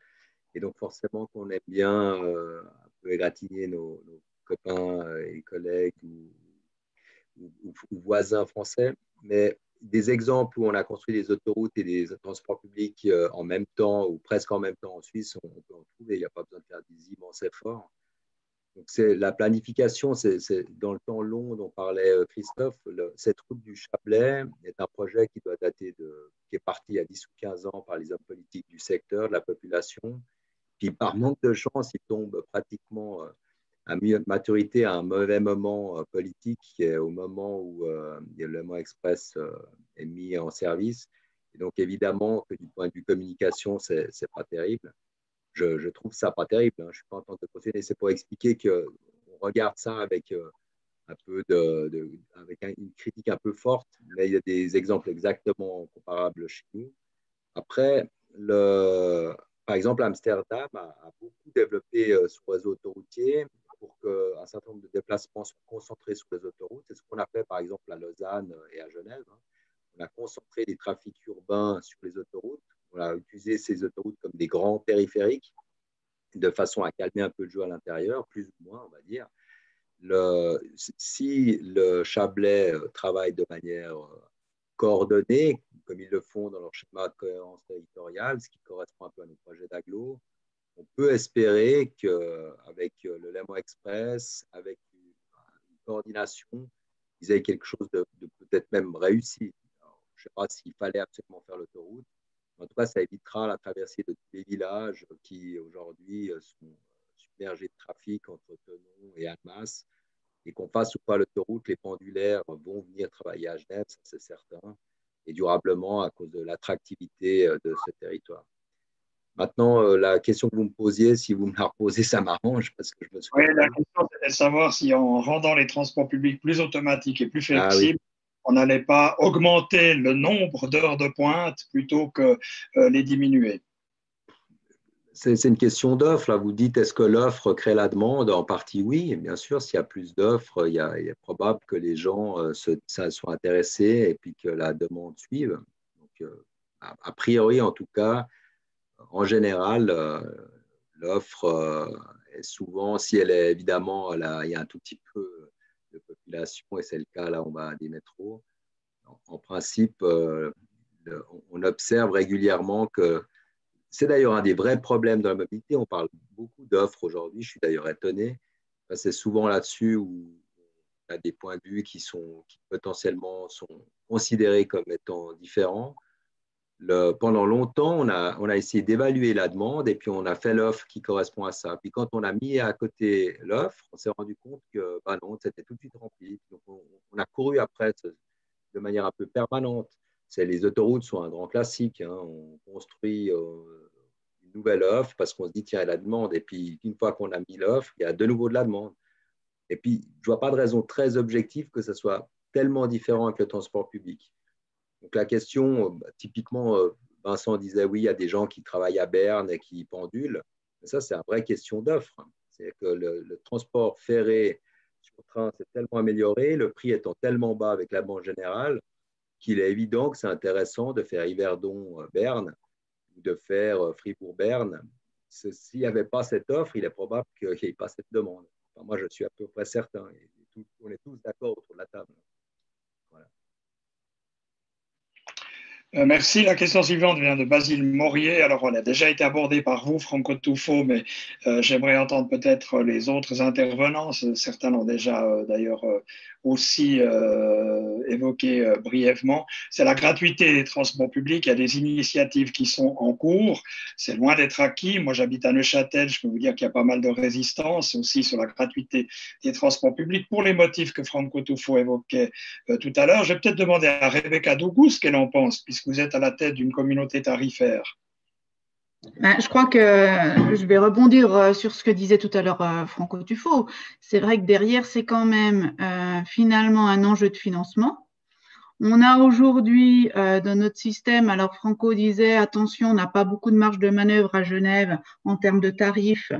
et donc forcément qu'on aime bien un peu égratigner nos copains et collègues ou voisins français. Mais des exemples où on a construit des autoroutes et des transports publics en même temps ou presque en même temps en Suisse, on peut en trouver. Il n'y a pas besoin de faire des immenses efforts. Donc, la planification, c'est dans le temps long dont parlait Christophe. Cette route du Chablais est un projet qui doit dater qui est parti il y a 10 ou 15 ans par les hommes politiques du secteur, de la population. Puis, par manque de chance, il tombe pratiquement à maturité à un mauvais moment politique, qui est au moment où le Léman Express est mis en service. Et donc, évidemment, que du point de vue communication, c'est pas terrible. Je trouve ça pas terrible. Hein. Je suis pas en train de cautionner. C'est pour expliquer qu'on regarde ça avec un peu avec une critique un peu forte, mais il y a des exemples exactement comparables chez nous. Après, par exemple, Amsterdam a beaucoup développé son réseau autoroutier pour qu'un certain nombre de déplacements soient concentrés sur les autoroutes. C'est ce qu'on a fait, par exemple, à Lausanne et à Genève. Hein. On a concentré les trafics urbains sur les autoroutes. On a utilisé ces autoroutes comme des grands périphériques de façon à calmer un peu le jeu à l'intérieur, plus ou moins, on va dire. Si le Chablais travaille de manière coordonnée, comme ils le font dans leur schéma de cohérence territoriale, ce qui correspond un peu à nos projets d'agglo, on peut espérer qu'avec le Léman Express, avec une coordination, ils aient quelque chose de peut-être même réussi. Alors, je ne sais pas s'il fallait absolument faire l'autoroute. En tout cas, ça évitera la traversée de tous les villages qui, aujourd'hui, sont submergés de trafic entre Thonon et Annemasse. Et qu'on fasse ou pas l'autoroute, les pendulaires vont venir travailler à Genève, ça c'est certain, et durablement à cause de l'attractivité de ce territoire. Maintenant, la question que vous me posiez, si vous me la reposez, ça m'arrange parce que je me souviens. Oui, la question, c'était de savoir si en rendant les transports publics plus automatiques et plus flexibles, on n'allait pas augmenter le nombre d'heures de pointe plutôt que les diminuer. C'est une question d'offre. Là, vous dites, est-ce que l'offre crée la demande? En partie, oui. Et bien sûr, s'il y a plus d'offres, il est probable que les gens soient intéressés et puis que la demande suive. Donc, a priori, en tout cas, en général, l'offre est souvent, si elle est évidemment, là, il y a un tout petit peu de population, et c'est le cas là, on va à des métros. En principe, on observe régulièrement que c'est d'ailleurs un des vrais problèmes de la mobilité. On parle beaucoup d'offres aujourd'hui. Je suis d'ailleurs étonné. C'est souvent là-dessus où on a des points de vue qui potentiellement sont considérés comme étant différents. Pendant longtemps, on a essayé d'évaluer la demande et puis on a fait l'offre qui correspond à ça. Puis quand on a mis à côté l'offre, on s'est rendu compte que non, c'était tout de suite rempli. Donc on a couru après de manière un peu permanente. Les autoroutes sont un grand classique. Hein. On construit une nouvelle offre parce qu'on se dit, tiens, il y a la demande. Et puis, une fois qu'on a mis l'offre, il y a de nouveau de la demande. Et puis, je ne vois pas de raison très objective que ce soit tellement différent avec le transport public. Donc, la question, typiquement, Vincent disait, oui, il y a des gens qui travaillent à Berne et qui pendulent. Mais ça, c'est une vraie question d'offre. C'est que le transport ferré sur train s'est tellement amélioré, le prix étant tellement bas avec la banque générale, qu'il est évident que c'est intéressant de faire Yverdon-Berne ou de faire Fribourg-Berne. S'il n'y avait pas cette offre, il est probable qu'il n'y ait pas cette demande. Enfin, moi, je suis à peu près certain. On est tous d'accord autour de la table. Voilà. Merci. La question suivante vient de Basile Maurier. Alors, elle a déjà été abordée par vous, Franco Tufo, mais j'aimerais entendre peut-être les autres intervenants. Certains l'ont déjà d'ailleurs aussi évoqué brièvement. C'est la gratuité des transports publics. Il y a des initiatives qui sont en cours. C'est loin d'être acquis. Moi, j'habite à Neuchâtel. Je peux vous dire qu'il y a pas mal de résistance aussi sur la gratuité des transports publics pour les motifs que Franco Tufo évoquait tout à l'heure. Je vais peut-être demander à Rebecca Dougou ce qu'elle en pense, puisque vous êtes à la tête d'une communauté tarifaire. Je crois que je vais rebondir sur ce que disait tout à l'heure Franco Tufo. C'est vrai que derrière, c'est quand même finalement un enjeu de financement. On a aujourd'hui dans notre système, alors Franco disait, attention, on n'a pas beaucoup de marge de manœuvre à Genève en termes de tarifs.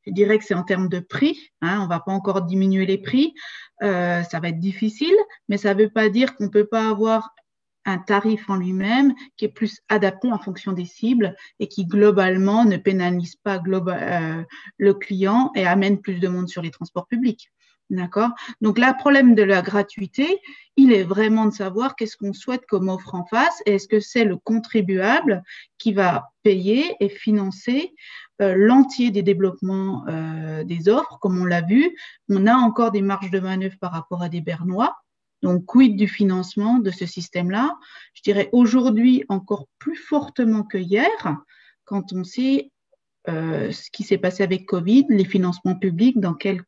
Je dirais que c'est en termes de prix. Hein, on ne va pas encore diminuer les prix. Ça va être difficile, mais ça ne veut pas dire qu'on ne peut pas avoir un tarif en lui-même qui est plus adapté en fonction des cibles et qui globalement ne pénalise pas le client et amène plus de monde sur les transports publics. D'accord? Donc là, le problème de la gratuité, il est vraiment de savoir qu'est-ce qu'on souhaite comme offre en face et est-ce que c'est le contribuable qui va payer et financer l'entier des développements des offres. Comme on l'a vu, on a encore des marges de manœuvre par rapport à des Bernois. Donc, quid du financement de ce système-là? Je dirais aujourd'hui encore plus fortement que hier, quand on sait ce qui s'est passé avec Covid, les financements publics, dans quelles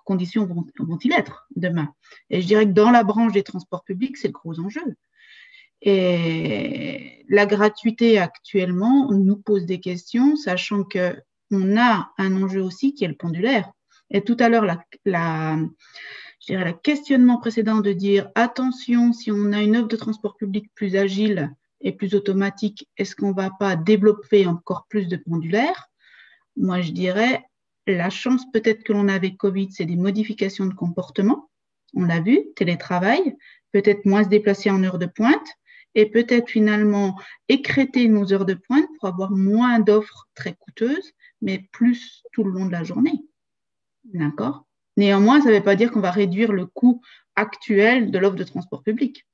conditions vont-ils être demain? Et je dirais que dans la branche des transports publics, c'est le gros enjeu. Et la gratuité actuellement nous pose des questions, sachant qu'on a un enjeu aussi qui est le pendulaire. Et tout à l'heure, je dirais le questionnement précédent de dire attention, si on a une offre de transport public plus agile et plus automatique, est-ce qu'on ne va pas développer encore plus de pendulaire? Moi, je dirais, la chance peut-être que l'on a avec Covid, c'est des modifications de comportement. On l'a vu, télétravail, peut-être moins se déplacer en heures de pointe et peut-être finalement écrêter nos heures de pointe pour avoir moins d'offres très coûteuses, mais plus tout le long de la journée. D'accord? Néanmoins, ça ne veut pas dire qu'on va réduire le coût actuel de l'offre de transport public.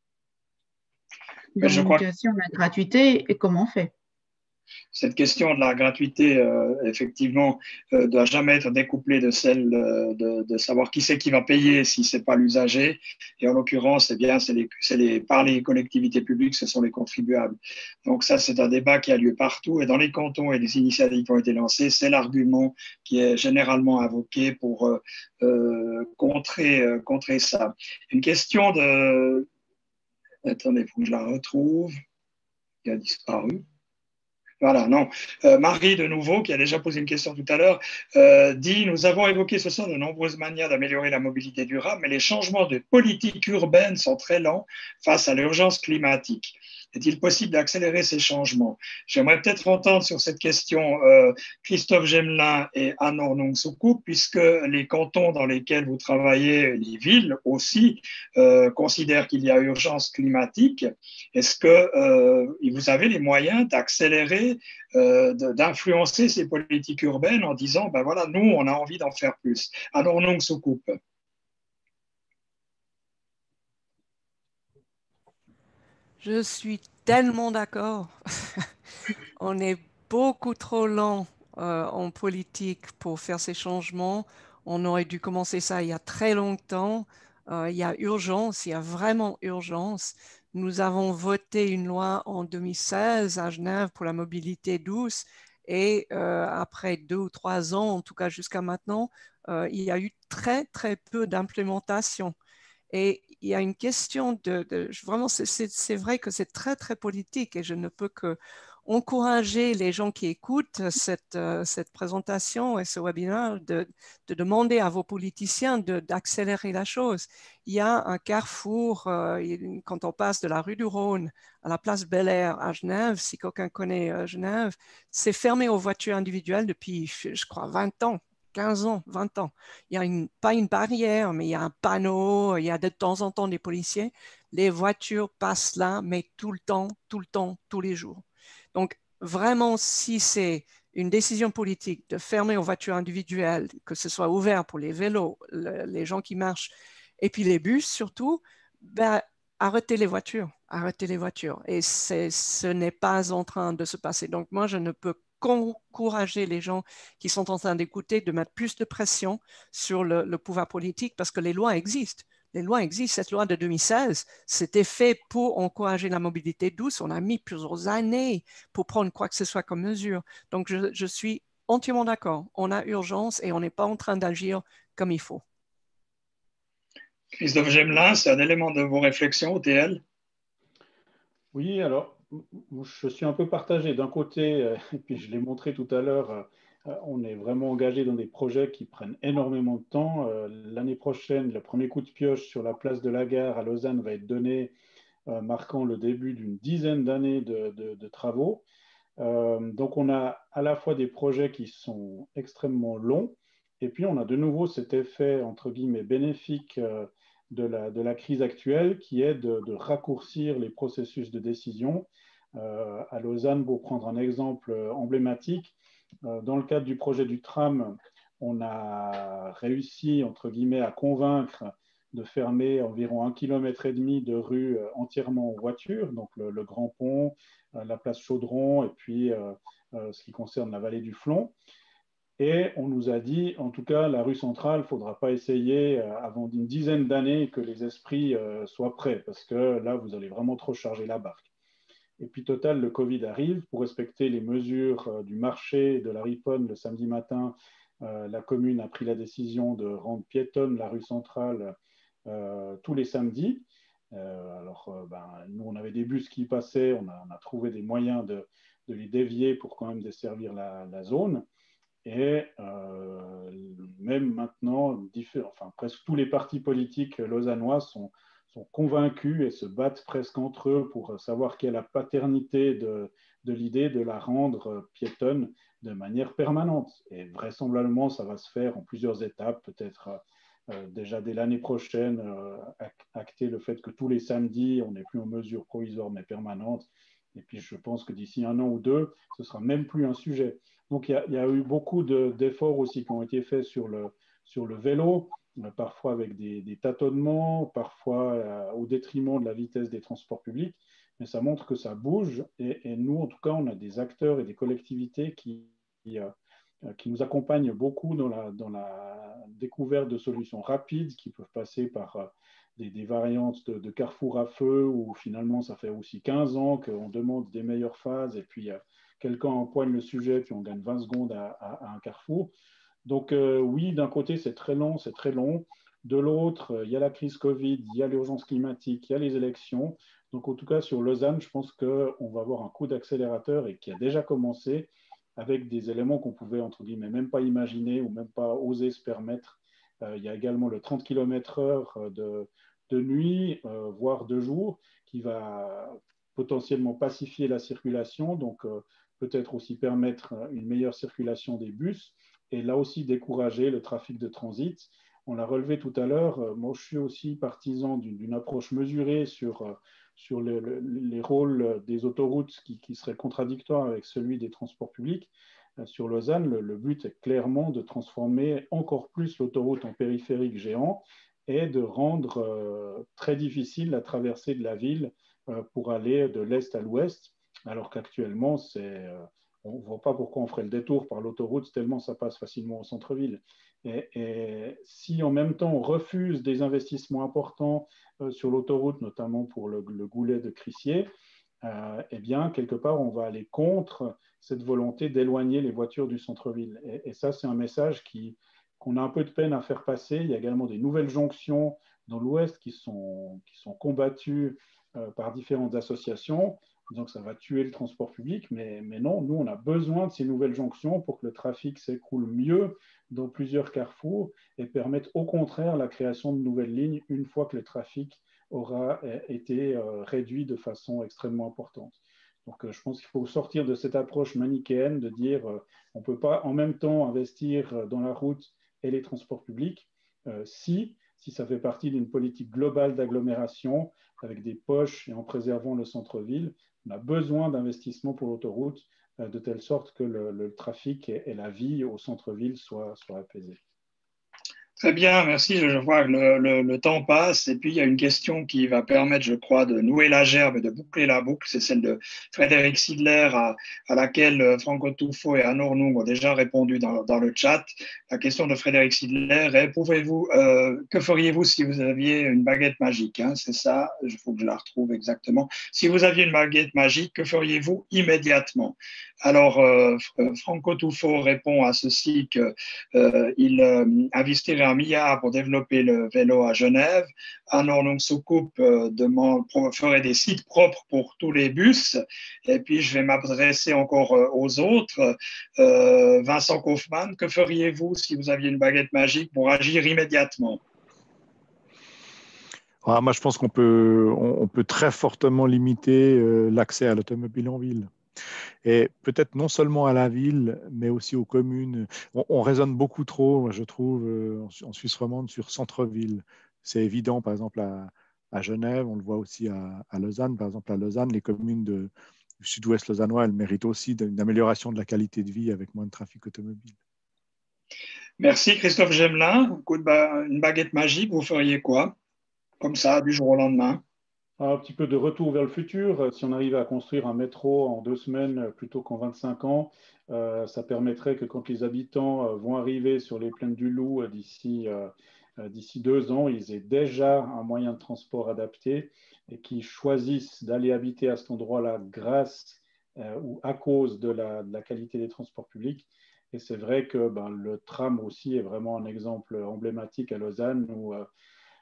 Donc, si on a la gratuité, et comment on fait? Cette question de la gratuité, effectivement, doit jamais être découplée de celle de savoir qui c'est qui va payer si ce n'est pas l'usager. Et en l'occurrence, eh bien, par les collectivités publiques, ce sont les contribuables. Donc ça, c'est un débat qui a lieu partout. Et dans les cantons et les initiatives qui ont été lancées, c'est l'argument qui est généralement invoqué pour contrer ça. Une question de... Attendez, il faut que je la retrouve. Qui a disparu. Voilà, non. Marie, de nouveau, qui a déjà posé une question tout à l'heure, dit « Nous avons évoqué ce soir de nombreuses manières d'améliorer la mobilité durable, mais les changements de politique urbaine sont très lents face à l'urgence climatique. Est-il possible d'accélérer ces changements ?» J'aimerais peut-être entendre sur cette question Christophe Gemelin et Anne Ornung-Soukup, puisque les cantons dans lesquels vous travaillez, les villes aussi, considèrent qu'il y a urgence climatique. Est-ce que vous avez les moyens d'accélérer, d'influencer ces politiques urbaines en disant, ben voilà, nous, on a envie d'en faire plus? Anne Ornung-Soukup. Je suis tellement d'accord. On est beaucoup trop lent en politique pour faire ces changements. On aurait dû commencer ça il y a très longtemps. Il y a urgence, il y a vraiment urgence. Nous avons voté une loi en 2016 à Genève pour la mobilité douce et après 2 ou 3 ans, en tout cas jusqu'à maintenant, il y a eu très, très peu d'implémentation. Et il y a une question vraiment, c'est vrai que c'est très, très politique et je ne peux que encourager les gens qui écoutent cette présentation et ce webinaire de demander à vos politiciens d'accélérer la chose. Il y a un carrefour, quand on passe de la rue du Rhône à la place Bel-Air à Genève, si quelqu'un connaît Genève, c'est fermé aux voitures individuelles depuis, je crois, 20 ans. 15 ans, 20 ans. Il n'y a pas une barrière, mais il y a un panneau, il y a de temps en temps des policiers. Les voitures passent là, mais tout le temps, tous les jours. Donc, vraiment, si c'est une décision politique de fermer aux voitures individuelles, que ce soit ouvert pour les vélos, les gens qui marchent, et puis les bus surtout, ben, arrêtez les voitures, arrêtez les voitures. Et ce n'est pas en train de se passer. Donc, moi, je ne peux qu'encourager les gens qui sont en train d'écouter de mettre plus de pression sur le pouvoir politique parce que les lois existent. Les lois existent. Cette loi de 2016, c'était fait pour encourager la mobilité douce. On a mis plusieurs années pour prendre quoi que ce soit comme mesure. Donc, je suis entièrement d'accord. On a urgence et on n'est pas en train d'agir comme il faut. Christophe Gemelin, c'est un élément de vos réflexions au TL? Oui, alors, je suis un peu partagé. D'un côté, et puis je l'ai montré tout à l'heure, on est vraiment engagé dans des projets qui prennent énormément de temps. L'année prochaine, le premier coup de pioche sur la place de la Gare à Lausanne va être donné, marquant le début d'une dizaine d'années de travaux. Donc, on a à la fois des projets qui sont extrêmement longs, et puis on a de nouveau cet effet, entre guillemets, bénéfique de la crise actuelle, qui est de raccourcir les processus de décision. À Lausanne, pour prendre un exemple emblématique, dans le cadre du projet du tram, on a réussi, entre guillemets, à convaincre de fermer environ 1,5 km de rue entièrement en voiture, donc le Grand Pont, la place Chaudron, et puis ce qui concerne la vallée du Flon. Et on nous a dit, en tout cas, la rue centrale, il ne faudra pas essayer avant une dizaine d'années que les esprits soient prêts, parce que là, vous allez vraiment trop charger la barque. Et puis, total, le Covid arrive. Pour respecter les mesures du marché de la Riponne le samedi matin, la commune a pris la décision de rendre piétonne la rue centrale tous les samedis. Nous, on avait des bus qui passaient, on a trouvé des moyens de les dévier pour quand même desservir la zone. Et même maintenant, presque tous les partis politiques lausannois sont convaincus et se battent presque entre eux pour savoir quelle est la paternité de l'idée de la rendre piétonne de manière permanente. Et vraisemblablement, ça va se faire en plusieurs étapes, peut-être déjà dès l'année prochaine, acter le fait que tous les samedis, on n'est plus en mesure provisoire mais permanente. Et puis, je pense que d'ici 1 an ou 2, ce ne sera même plus un sujet. Donc, il y a eu beaucoup d'efforts aussi qui ont été faits sur le vélo, parfois avec des tâtonnements, parfois au détriment de la vitesse des transports publics. Mais ça montre que ça bouge. Et nous, en tout cas, on a des acteurs et des collectivités qui nous accompagnent beaucoup dans la découverte de solutions rapides qui peuvent passer par des variantes de carrefour à feu où finalement ça fait aussi 15 ans qu'on demande des meilleures phases et puis quelqu'un empoigne le sujet puis on gagne 20 secondes à un carrefour. Donc oui, d'un côté c'est très long. De l'autre, il y a la crise Covid, il y a l'urgence climatique, il y a les élections. Donc en tout cas sur Lausanne, je pense qu'on va avoir un coup d'accélérateur et qui a déjà commencé avec des éléments qu'on pouvait entre guillemets même pas imaginer ou même pas oser se permettre. Il y a également le 30 km/h de nuit, voire de jour, qui va potentiellement pacifier la circulation, donc peut-être aussi permettre une meilleure circulation des bus, et là aussi décourager le trafic de transit. On l'a relevé tout à l'heure, moi je suis aussi partisan d'une approche mesurée sur les rôles des autoroutes qui seraient contradictoires avec celui des transports publics. Sur Lausanne, le but est clairement de transformer encore plus l'autoroute en périphérique géant et de rendre très difficile la traversée de la ville pour aller de l'est à l'ouest, alors qu'actuellement, on ne voit pas pourquoi on ferait le détour par l'autoroute tellement ça passe facilement au centre-ville. Et si en même temps on refuse des investissements importants sur l'autoroute, notamment pour le goulet de Crissier, eh bien, quelque part, on va aller contre cette volonté d'éloigner les voitures du centre-ville. Et ça, c'est un message qu'on a un peu de peine à faire passer. Il y a également des nouvelles jonctions dans l'Ouest qui sont combattues par différentes associations, disant que ça va tuer le transport public. Mais non, nous, on a besoin de ces nouvelles jonctions pour que le trafic s'écoule mieux dans plusieurs carrefours et permette au contraire la création de nouvelles lignes une fois que le trafic aura été réduit de façon extrêmement importante. Donc, je pense qu'il faut sortir de cette approche manichéenne de dire on ne peut pas en même temps investir dans la route et les transports publics si ça fait partie d'une politique globale d'agglomération avec des poches et en préservant le centre-ville. On a besoin d'investissements pour l'autoroute de telle sorte que le trafic et la vie au centre-ville soient apaisés. Très bien, merci. Je vois que le temps passe et puis il y a une question qui va permettre, je crois, de nouer la gerbe et de boucler la boucle. C'est celle de Frédéric Sidler à laquelle Franco Tufo et Anne Ornung ont déjà répondu dans le chat. La question de Frédéric Sidler est que feriez-vous si vous aviez une baguette magique, hein? C'est ça, il faut que je la retrouve exactement. Si vous aviez une baguette magique, que feriez-vous immédiatement? Alors, Franco Tufo répond à ceci qu'il investirait 1 milliard pour développer le vélo à Genève. Anne Ornung Soukup ferait des sites propres pour tous les bus. Et puis, je vais m'adresser encore aux autres. Vincent Kaufmann, que feriez-vous si vous aviez une baguette magique pour agir immédiatement? Moi, je pense qu'on peut très fortement limiter l'accès à l'automobile en ville. Et peut-être non seulement à la ville, mais aussi aux communes. On raisonne beaucoup trop, je trouve, en Suisse romande sur centre-ville. C'est évident, par exemple, à Genève, on le voit aussi à Lausanne. Par exemple, à Lausanne, les communes du sud-ouest lausannois, elles méritent aussi une amélioration de la qualité de vie avec moins de trafic automobile. Merci Christophe Gemelin. Une baguette magique, vous feriez quoi? Comme ça, du jour au lendemain? Un petit peu de retour vers le futur. Si on arrive à construire un métro en 2 semaines plutôt qu'en 25 ans, ça permettrait que quand les habitants vont arriver sur les plaines du Loup d'ici 2 ans, ils aient déjà un moyen de transport adapté et qu'ils choisissent d'aller habiter à cet endroit-là grâce ou à cause de la qualité des transports publics. Et c'est vrai que le tram aussi est vraiment un exemple emblématique à Lausanne où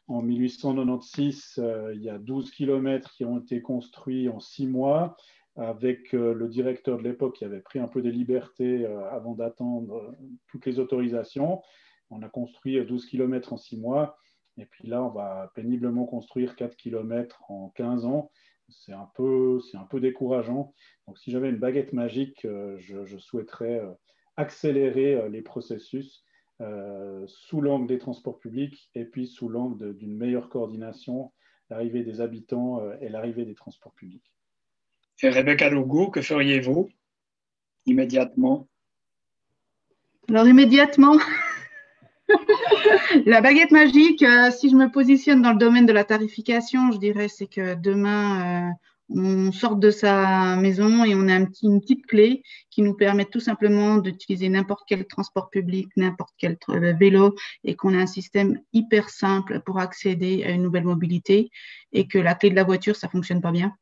en 1896, il y a 12 kilomètres qui ont été construits en 6 mois avec le directeur de l'époque qui avait pris un peu des libertés avant d'attendre toutes les autorisations. On a construit 12 kilomètres en 6 mois. Et puis là, on va péniblement construire 4 kilomètres en 15 ans. C'est un peu décourageant. Donc, si j'avais une baguette magique, je souhaiterais accélérer les processus sous l'angle des transports publics et puis sous l'angle d'une meilleure coordination, l'arrivée des habitants et l'arrivée des transports publics. Et Rebecca Lougou, que feriez-vous immédiatement? Alors immédiatement, la baguette magique, si je me positionne dans le domaine de la tarification, je dirais c'est que demain, on sort de sa maison et on a une petite clé qui nous permet tout simplement d'utiliser n'importe quel transport public, n'importe quel vélo et qu'on a un système hyper simple pour accéder à une nouvelle mobilité et que la clé de la voiture, ça ne fonctionne pas bien.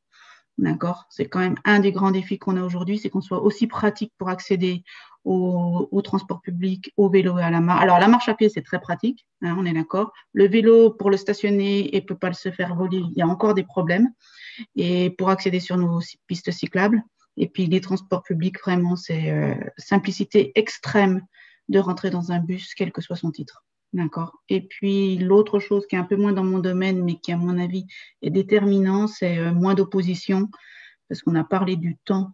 D'accord? C'est quand même un des grands défis qu'on a aujourd'hui, c'est qu'on soit aussi pratique pour accéder au transport public, au vélo et à la marche. Alors, la marche à pied, c'est très pratique, hein, on est d'accord. Le vélo, pour le stationner et ne peut pas se faire voler, il y a encore des problèmes. Et pour accéder sur nos pistes cyclables. Et puis, les transports publics, vraiment, c'est simplicité extrême de rentrer dans un bus, quel que soit son titre. D'accord. Et puis, l'autre chose qui est un peu moins dans mon domaine, mais qui, à mon avis, est déterminant, c'est moins d'opposition, parce qu'on a parlé du temps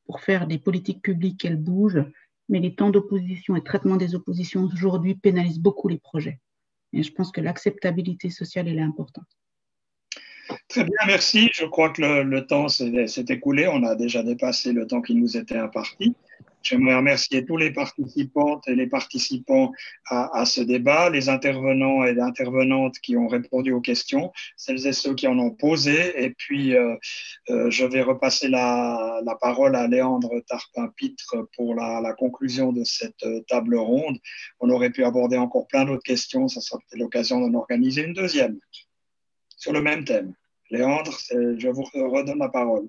pour faire des politiques publiques qu'elles bougent, mais les temps d'opposition et traitement des oppositions aujourd'hui pénalisent beaucoup les projets. Et je pense que l'acceptabilité sociale, elle est importante. Très bien, merci. Je crois que le temps s'est écoulé. On a déjà dépassé le temps qui nous était imparti. J'aimerais remercier tous les participantes et les participants à ce débat, les intervenants et les intervenantes qui ont répondu aux questions, celles et ceux qui en ont posé. Et puis, je vais repasser la parole à Léandre Tarpin-Pitre pour la conclusion de cette table ronde. On aurait pu aborder encore plein d'autres questions. Ça sera peut-être l'occasion d'en organiser une deuxième sur le même thème. Léandre, je vous redonne la parole.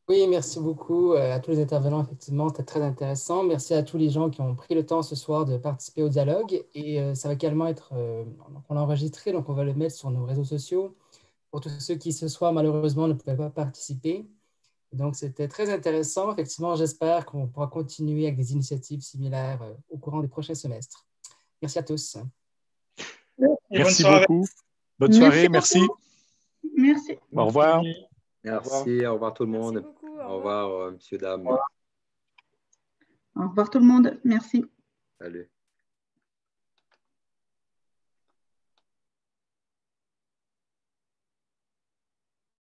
Oui, merci beaucoup à tous les intervenants. Effectivement, c'était très intéressant. Merci à tous les gens qui ont pris le temps ce soir de participer au dialogue. Et ça va également être, on l'a enregistré, donc on va le mettre sur nos réseaux sociaux pour tous ceux qui ce soir, malheureusement, ne pouvaient pas participer. Donc, c'était très intéressant. Effectivement, j'espère qu'on pourra continuer avec des initiatives similaires au courant des prochains semestres. Merci à tous. Merci beaucoup. Bonne soirée, merci. Merci. Au revoir. Merci, au revoir tout le monde. Beaucoup, au revoir, messieurs, dames. Au revoir tout le monde. Merci. Salut.